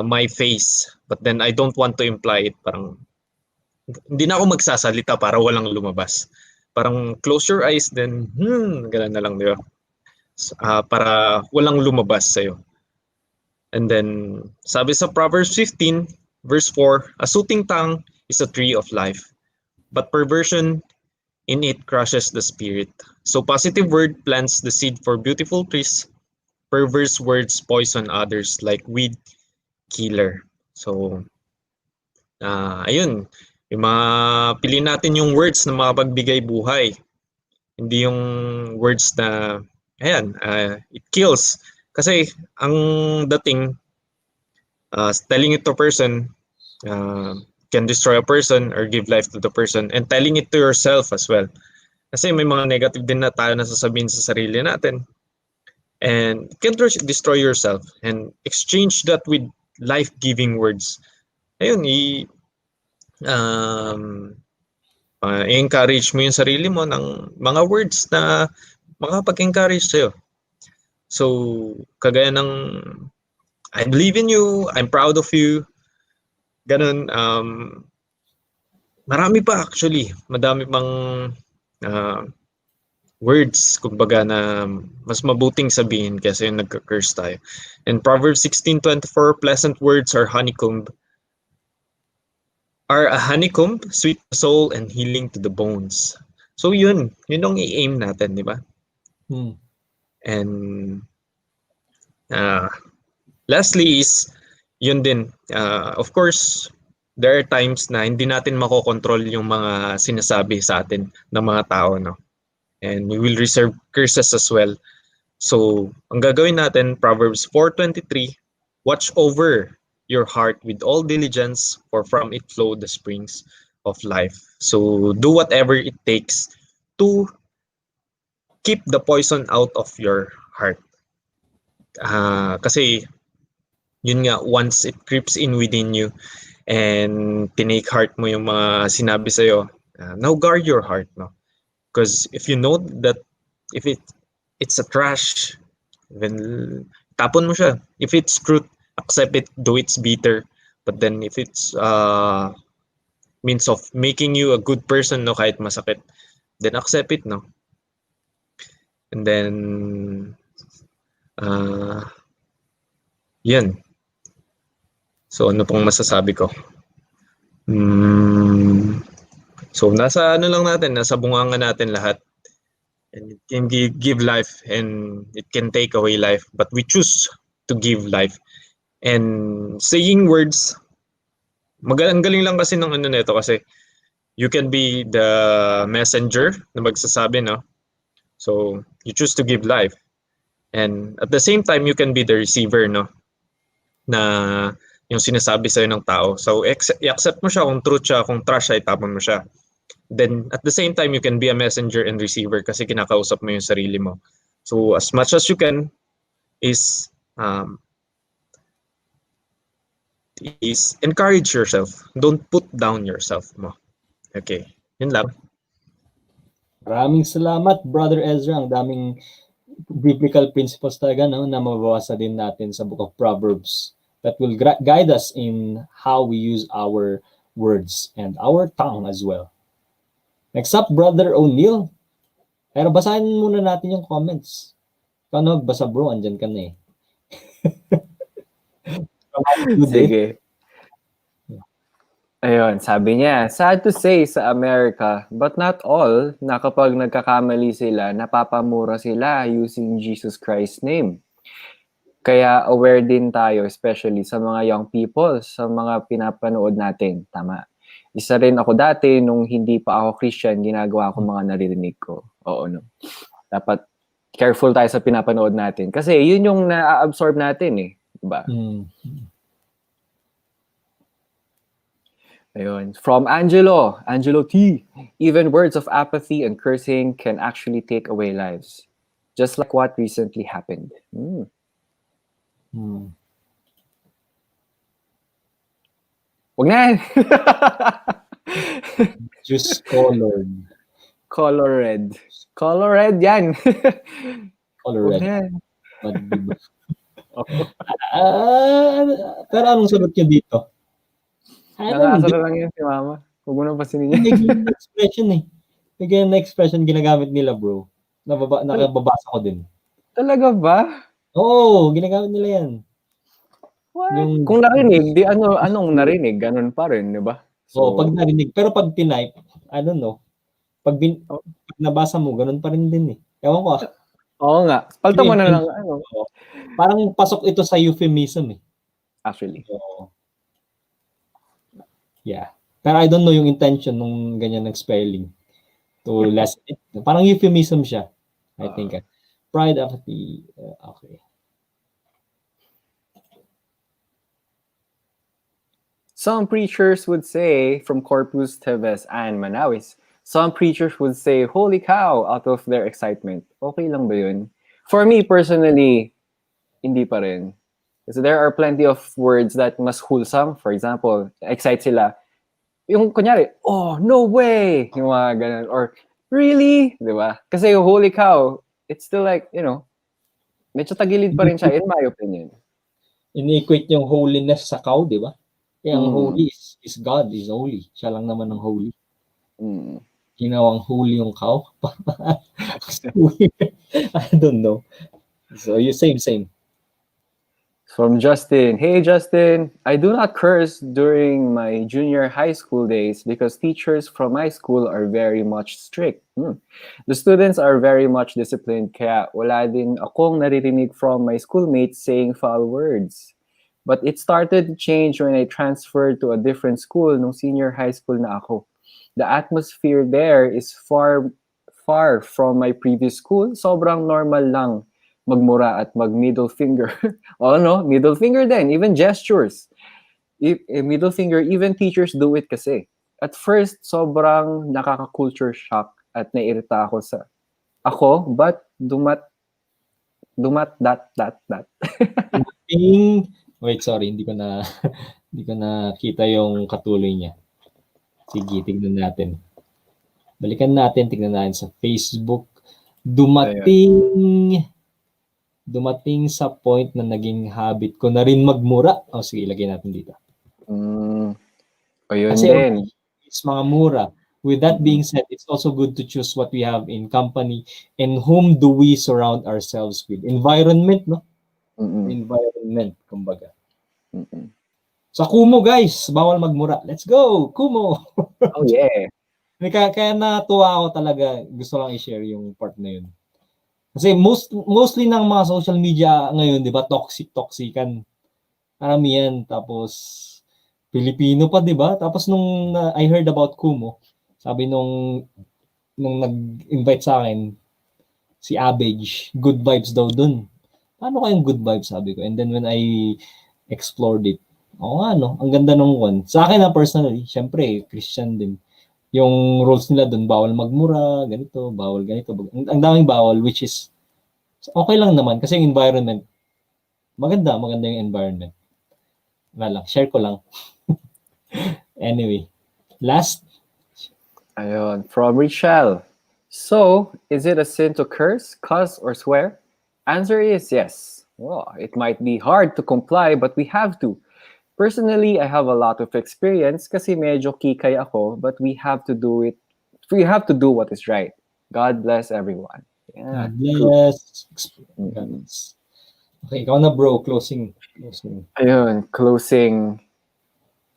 my face. But then I don't want to imply it. Parang hindi na ako magsasalita para walang lumabas. Parang close your eyes, then ganun na lang, di ba? Para walang lumabas sa'yo. And then, sabi sa Proverbs 15, verse 4, a soothing tongue is a tree of life, but perversion in it crushes the spirit. So positive word plants the seed for beautiful trees, perverse words poison others like weed killer. So, ayun, yung mga piliin natin yung words na makapagbigay buhay. Hindi yung words na, ayan, it kills. Kasi ang dating, telling it to a person can destroy a person or give life to the person, and telling it to yourself as well. Kasi may mga negative din na tayo nasasabihin sa sarili natin. And it can destroy yourself, and exchange that with life-giving words. Ayun, i-encourage mo yung sarili mo ng mga words na makapag-encourage sa'yo. So, kagaya ng I believe in you, I'm proud of you, ganun. Marami pa actually, madami pang words, kumbaga, na mas mabuting sabihin kasi yung nagka-curse tayo. In Proverbs 16:24, pleasant words are a honeycomb, sweet to the soul and healing to the bones. So yun ang i-aim natin, di ba? And lastly is, yun din, of course, there are times na hindi natin makokontrol yung mga sinasabi sa atin ng mga tao, no? And we will reserve curses as well. So, ang gagawin natin, Proverbs 4:23, watch over your heart with all diligence, for from it flow the springs of life. So, do whatever it takes to keep the poison out of your heart. Kasi, yun nga, once it creeps in within you and tinake heart mo yung mga sinabi sa'yo, now guard your heart, no? Because if you know that if it's a trash, then tapon mo siya. If it's truth, accept it, though it's bitter. But then if it's means of making you a good person, no, kahit masakit, then accept it, no? And then yan. So ano pong masasabi ko? So nasa ano lang natin, nasa bunganga natin lahat. And it can give life and it can take away life, but we choose to give life. And saying words, galing lang kasi ng ano nito, kasi you can be the messenger na magsasabi, no? So you choose to give life. And at the same time, you can be the receiver, no? Na yung sinasabi sa'yo ng tao. So i-accept mo siya kung truth siya, kung trash siya, itapon mo siya. Then at the same time, you can be a messenger and receiver kasi kinakausap mo yung sarili mo. So as much as you can is encourage yourself. Don't put down yourself mo. Okay, yun lang. Maraming salamat, Brother Ezra. Ang daming biblical principles talaga, no, na mababasa din natin sa Book of Proverbs that will guide us in how we use our words and our tongue as well. Next up, Brother O'Neil. Pero basahin muna natin yung comments. Ikaw na magbasa, bro. Andyan ka na eh. Sige. Ayun, sabi niya, sad to say sa America, but not all, na kapag nagkakamali sila, napapamura sila using Jesus Christ's name. Kaya aware din tayo, especially sa mga young people, sa mga pinapanood natin. Tama. Isa rin ako dati, nung hindi pa ako Christian, ginagawa ko mga naririnig ko. Oo, no. Dapat careful tayo sa pinapanood natin. Kasi yun yung na-absorb natin eh. Diba? Ayun. From Angelo T. Even words of apathy and cursing can actually take away lives. Just like what recently happened. Wag na. Just colored. Color red. Color red yan. Color Wag red. na. But, diba? Pero anong sagot niyo dito? Nakakasala lang yan si mama. Huwag mo nang pasinin May niya. ganyan na expression eh. May ganyan na expression ginagamit nila, bro. Nakababasa ko din. Talaga ba? Oo, ginagamit nila yan. What? Yung- Kung narinig, di anong narinig? Ganun pa rin, di ba? Oo, pag narinig. Pero pag tinype, I don't know. Pag nabasa mo, ganun pa rin din eh. Ewan ko ah. Oo nga. Palta mo na lang. Parang pasok ito sa euphemism eh. Actually. So, yeah. Pero I don't know yung intention nung ganyan ng spelling to lessen it. Parang euphemism siya. I think. Pride, apathy. Okay. Some preachers would say, from Corpus Teves and Manawis, some preachers would say, holy cow, out of their excitement. Okay lang ba yun? For me, personally, hindi pa rin. Kasi there are plenty of words that mas wholesome. For example, excite sila. Yung kunyari, oh, no way! Yung mga ganun. Or, really? Di ba? Kasi yung holy cow, it's still like, medyo tagilid pa rin siya, in my opinion. Ini-equate yung holiness sa cow, di ba? Kaya ang holy is God, is holy. Siya lang naman ang holy. Ginawang holy yung cow. I don't know. So, you same. From Justin. Hey, Justin. I do not curse during my junior high school days because teachers from my school are very much strict. The students are very much disciplined, kaya wala din akong naririnig from my schoolmates saying foul words. But it started to change when I transferred to a different school nung senior high school na ako. The atmosphere there is far from my previous school. Sobrang normal lang magmura at mag-middle finger. Oh no, middle finger din. Even gestures. Middle finger, even teachers do it kasi. At first, sobrang nakaka-culture shock at nairita but that. Wait, sorry, hindi ko na kita yung katuloy niya. Sige, tignan natin. Balikan natin, tignan natin sa Facebook. Dumating sa point na naging habit ko na rin magmura. Sige, ilagay natin dito. Ayun Kasi din. It's mga mura. With that being said, it's also good to choose what we have in company and whom do we surround ourselves with. Environment, no? Environment, kumbaga. Sa Kumo, guys, bawal magmura. Let's go! Kumo! Oh, yeah. Kaya natuwa ako talaga. Gusto lang i-share yung part na yun. Kasi mostly ng mga social media ngayon, di ba, toxican. Karamihan. Tapos, Pilipino pa, di ba? Tapos nung I heard about Kumo, sabi nung nag-invite sa akin, si Abage, good vibes daw dun. Paano kayong good vibes, sabi ko. And then when I explored it, ang ganda nung one. Sa akin na personally, syempre, Christian din. Yung rules nila dun, bawal magmura, ganito, bawal ganito. Ang daming bawal, which is okay lang naman kasi yung environment, maganda yung environment. Share ko lang. Anyway, last. Ayun, from Richelle. So, is it a sin to curse, cuss, or swear? Answer is yes. Well, it might be hard to comply, but we have to. Personally, I have a lot of experience kasi medyo kikay ako, but we have to do it. We have to do what is right. God bless everyone. Yeah. God bless. Okay, ikaw na bro, closing. Ayun, closing.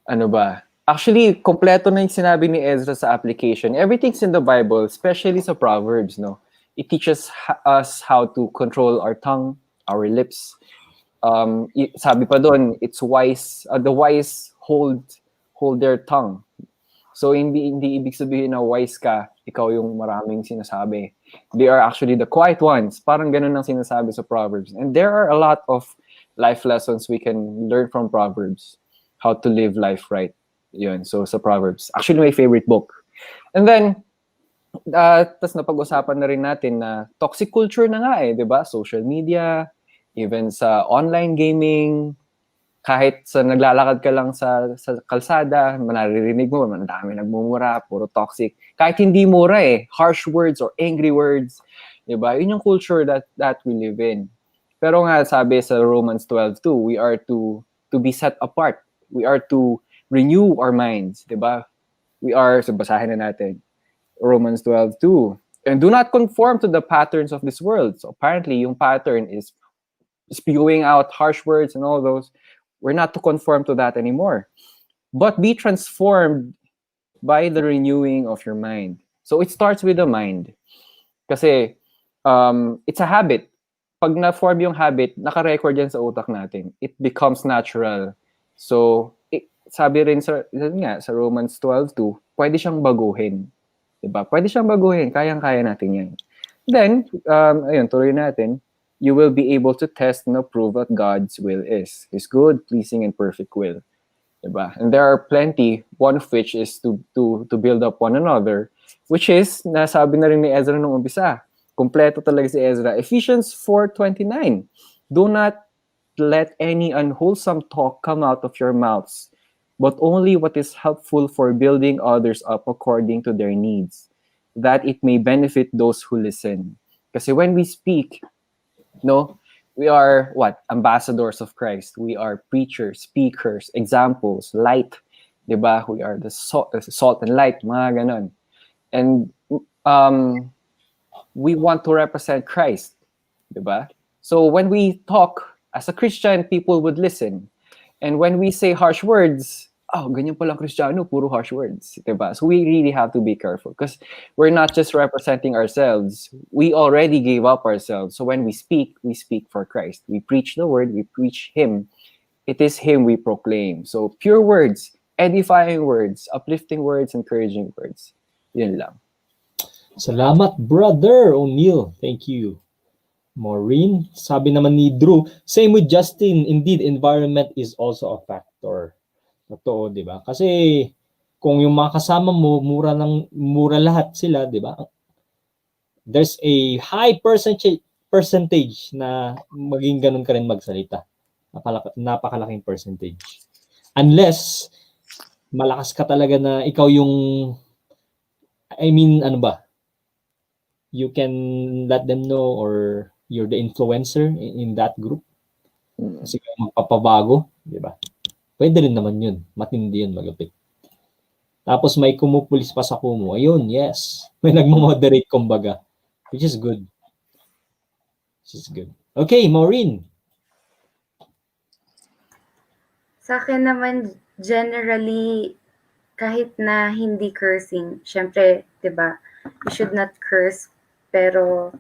Ano ba? Actually, kompleto na yung sinabi ni Ezra sa application. Everything's in the Bible, especially sa Proverbs, no? It teaches us how to control our tongue, our lips. Sabi pa doon, it's wise, the wise hold their tongue. So hindi ibig sabihin na wise ka, ikaw yung maraming sinasabi. They are actually the quiet ones. Parang ganun ang sinasabi sa Proverbs. And there are a lot of life lessons we can learn from Proverbs. How to live life right. Yun, so sa Proverbs. Actually, my favorite book. And then, tas napag-usapan na rin natin na toxic culture na nga di ba? Social media, even sa online gaming, kahit sa naglalakad ka lang sa kalsada, naririnig mo, ang dami nagmumura, puro toxic. Kahit hindi mura harsh words or angry words, di ba? Yun yung culture that we live in. Pero nga, sabi sa Romans 12:2, we are to be set apart. We are to renew our minds, di ba? We are, so basahin na natin, Romans 12:2. And do not conform to the patterns of this world. So apparently, yung pattern is spewing out harsh words and all those. We're not to conform to that anymore. But be transformed by the renewing of your mind. So it starts with the mind. Kasi it's a habit. Pag na-form yung habit, naka-record yan sa utak natin. It becomes natural. So, sabi rin sa Romans 12:2, pwede siyang baguhin. Diba? Pwede siyang baguhin. Kayang-kaya natin yan. Then, ayun, tuloy natin. You will be able to test and approve what God's will is. His good, pleasing, and perfect will. Diba? And there are plenty, one of which is to build up one another, which is, nasabi na rin ni Ezra nung umpisa. Kompleto talaga si Ezra. Ephesians 4:29. Do not let any unwholesome talk come out of your mouths, but only what is helpful for building others up according to their needs, that it may benefit those who listen. Kasi when we speak, we are what? Ambassadors of Christ. We are preachers, speakers, examples, light. Diba? We are the salt and light, mga ganon. And we want to represent Christ. Diba? So when we talk as a Christian, people would listen. And when we say harsh words, ganyan palang Kristiyano, puro harsh words. Diba? So we really have to be careful because we're not just representing ourselves. We already gave up ourselves. So when we speak for Christ. We preach the word, we preach Him. It is Him we proclaim. So pure words, edifying words, uplifting words, encouraging words. Yun lang. Salamat, Brother O'Neil. Thank you. Maureen, sabi naman ni Drew, same with Justin. Indeed, environment is also a factor. Totoo, di ba? Kasi kung yung mga kasama mo, mura lahat sila, di ba? There's a high percentage na maging ganun ka rin magsalita. Napakalaking percentage. Unless, malakas ka talaga na ikaw yung, you can let them know or you're the influencer in that group. Kasi magpapabago, di ba? Pwede rin naman yun. Matindi yun, malupit. Tapos may kumupulis pa sa kumo. Ayun, yes. May nagmo-moderate kumbaga. Which is good. Okay, Maureen. Sa akin naman, generally, kahit na hindi cursing, syempre, di ba, you should not curse, pero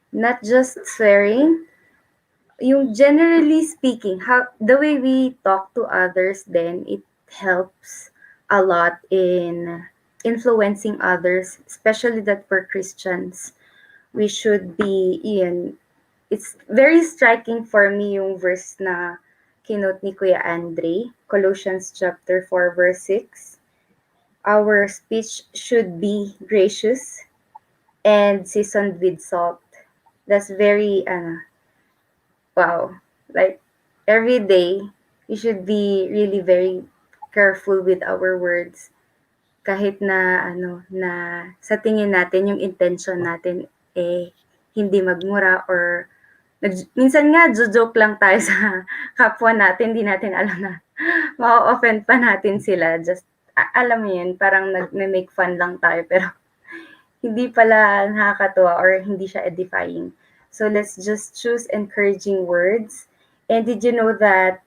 not just swearing, yung generally speaking, the way we talk to others, then it helps a lot in influencing others, especially that we're Christians. We should be it's very striking for me yung verse na kinote ni Kuya Andre, Colossians chapter 4 verse 6. Our speech should be gracious and seasoned with salt. That's very wow. Like every day, we should be really very careful with our words. Kahit na na sa tingin natin yung intention natin hindi magmura or minsan nga joke lang tayo sa kapwa natin, hindi natin alam na ma-offend pa natin sila. Just alam mo yun, parang nag-make fun lang tayo pero hindi pala nakakatuwa or hindi siya edifying. So let's just choose encouraging words. And did you know that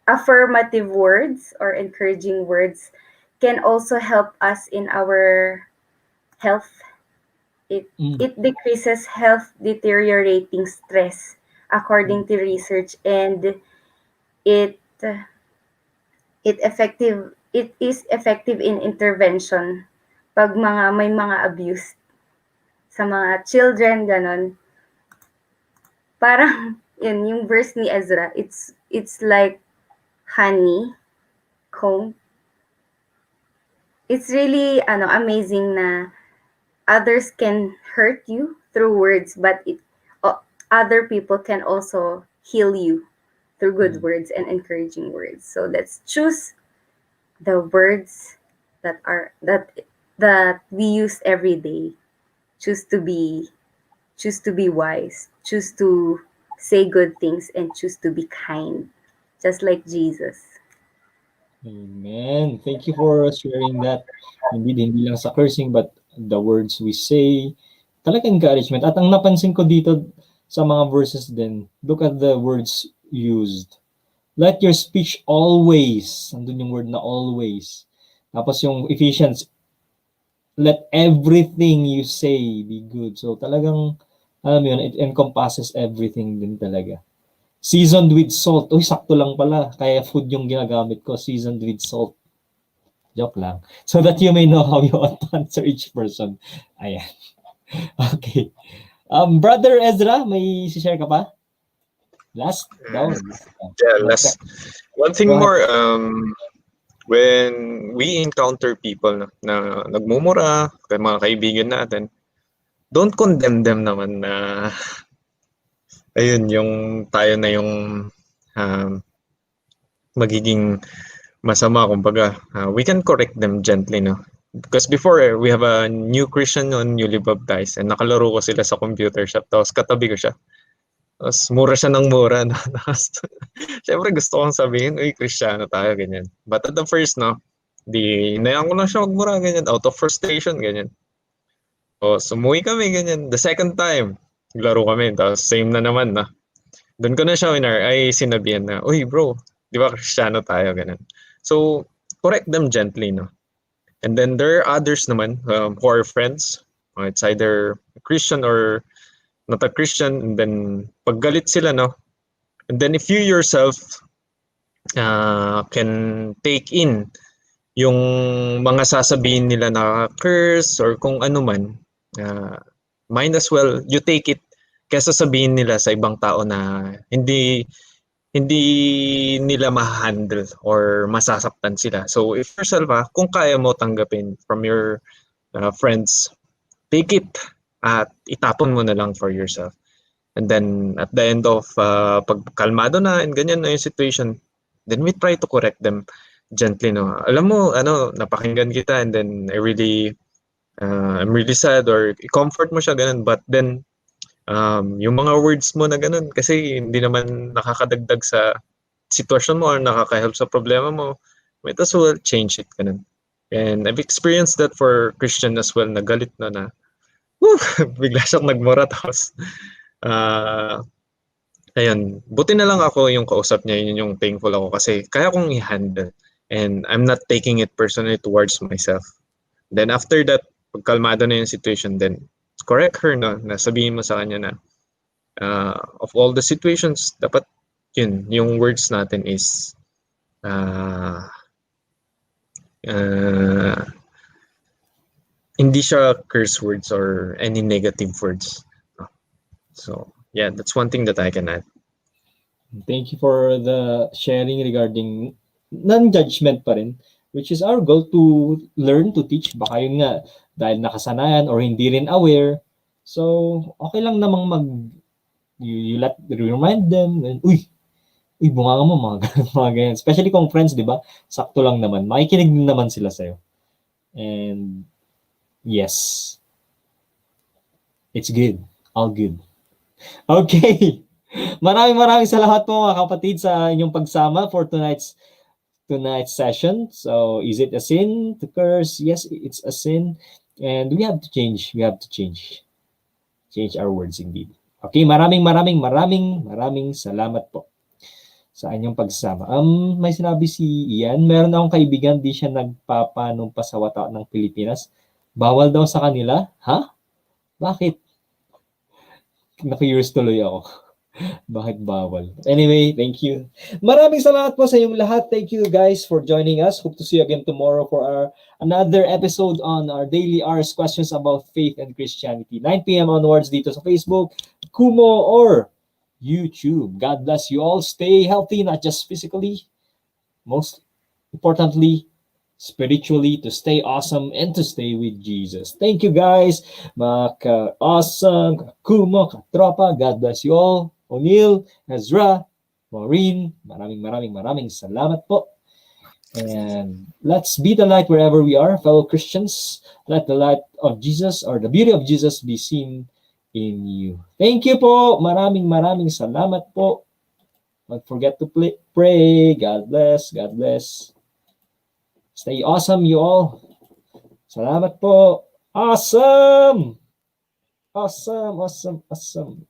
affirmative words or encouraging words can also help us in our health. It decreases health deteriorating stress according to research, and it it is effective in intervention pag may mga abuse sa mga children, ganon. Parang yun yung verse ni Ezra, it's like honey comb. It's really amazing na others can hurt you through words, but other people can also heal you through good words and encouraging words. So let's choose the words that we use every day. Choose to be wise. Choose to say good things and choose to be kind, just like Jesus. Amen. Thank you for sharing that. Indeed, hindi lang sa cursing, but the words we say, talagang encouragement. At ang napansin ko dito sa mga verses din, look at the words used. Let your speech always, andun yung word na always. Tapos yung Ephesians, let everything you say be good. So talagang, alam mo yun, it encompasses everything din talaga. Seasoned with salt. Uy, sakto lang pala. Kaya food yung ginagamit ko, seasoned with salt. Joke lang. So that you may know how you ought to answer each person. Ayan. Okay. Brother Ezra, may share ka pa? Last? Down. Yeah, last. One thing more, when we encounter people na nagmumura, mga kaibigan natin, don't condemn them naman na ayun, yung tayo na yung magiging masama, kumbaga. We can correct them gently, no? Because before, we have a new Christian on newly baptized, and nakalaro ko sila sa computer shop, tapos katabi ko siya. Tapos mura siya ng mura. No? Siyempre gusto kong sabihin, uy, Kristiyano tayo, ganyan. But at the first, no, hinayaan ko lang siya magmura, ganyan, out of frustration, ganyan. O, sumuwi kami, ganyan. The second time, laro kami, tapos same na naman, na. Doon ko na siya sinabihan na, uy, bro, di ba Kristiyano tayo, ganyan. So, correct them gently, no. And then there are others naman who are friends. It's either a Christian or not a Christian. And then paggalit sila, no? And then if you yourself can take in yung mga sasabihin nila na curse or kung ano man, might as well you take it kaysa sabihin nila sa ibang tao na hindi nila ma-handle or masasaktan sila. So if yourself, kung kaya mo tanggapin from your friends, take it at itapon mo na lang for yourself. And then at the end of pag kalmado na and ganyan na yung situation, then we try to correct them gently, no. Alam mo, napakinggan kita and then I'm really sad, or i-comfort mo siya ganun, but then yung mga words mo na ganun, kasi hindi naman nakakadagdag sa sitwasyon mo or nakaka-help sa problema mo, might as well change it, ganun. And I've experienced that for Christian as well, na galit na bigla siyang nagmura, tapos ayun, buti na lang ako yung kausap niya, yun yung thankful ako kasi kaya kong i-handle and I'm not taking it personally towards myself. Then after that, pagkalmado na yung situation, then correct her, no, na sabihin mo sa kanya na of all the situations, dapat yun, yung words natin is hindi siya curse words or any negative words. So yeah, that's one thing that I can add. Thank you for the sharing regarding non-judgment pa rin, which is our goal, to learn, to teach. Baka yun nga, dahil nakasanayan or hindi rin aware. So, okay lang namang you remind them, and, uy, bunga mo, mga ganyan. Especially kung friends, di ba? Sakto lang naman. Makikinig din naman sila sa'yo. And, yes. It's good. All good. Okay. Maraming salamat po mga kapatid sa inyong pagsama for tonight's session. So, is it a sin to curse? Yes, it's a sin. And we have to change. We have to change our words indeed. Okay, maraming salamat po. sa inyong pagsama. May sinabi si Ian, meron akong kaibigan, di siya nagpapanumpa sa wata ng Pilipinas. Bawal daw sa kanila? Ha? Bakit? Na-curious tuloy ako. Bakit bawal? Anyway, thank you. Maraming salamat po sa inyong lahat. Thank you guys for joining us. Hope to see you again tomorrow for another episode on our Daily Hours Questions about Faith and Christianity. 9 p.m. onwards dito sa Facebook, Kumo, or YouTube. God bless you all. Stay healthy, not just physically, most importantly, spiritually, to stay awesome and to stay with Jesus. Thank you guys, mga ka-awesome, ka-kumo, ka-tropa. God bless you all. O'Neil, Ezra, Maureen, maraming salamat po. And let's be the light wherever we are, fellow Christians. Let the light of Jesus or the beauty of Jesus be seen in you. Thank you po. Maraming salamat po. Don't forget to pray. God bless. God bless. Stay awesome, you all. Salamat po. Awesome! Awesome.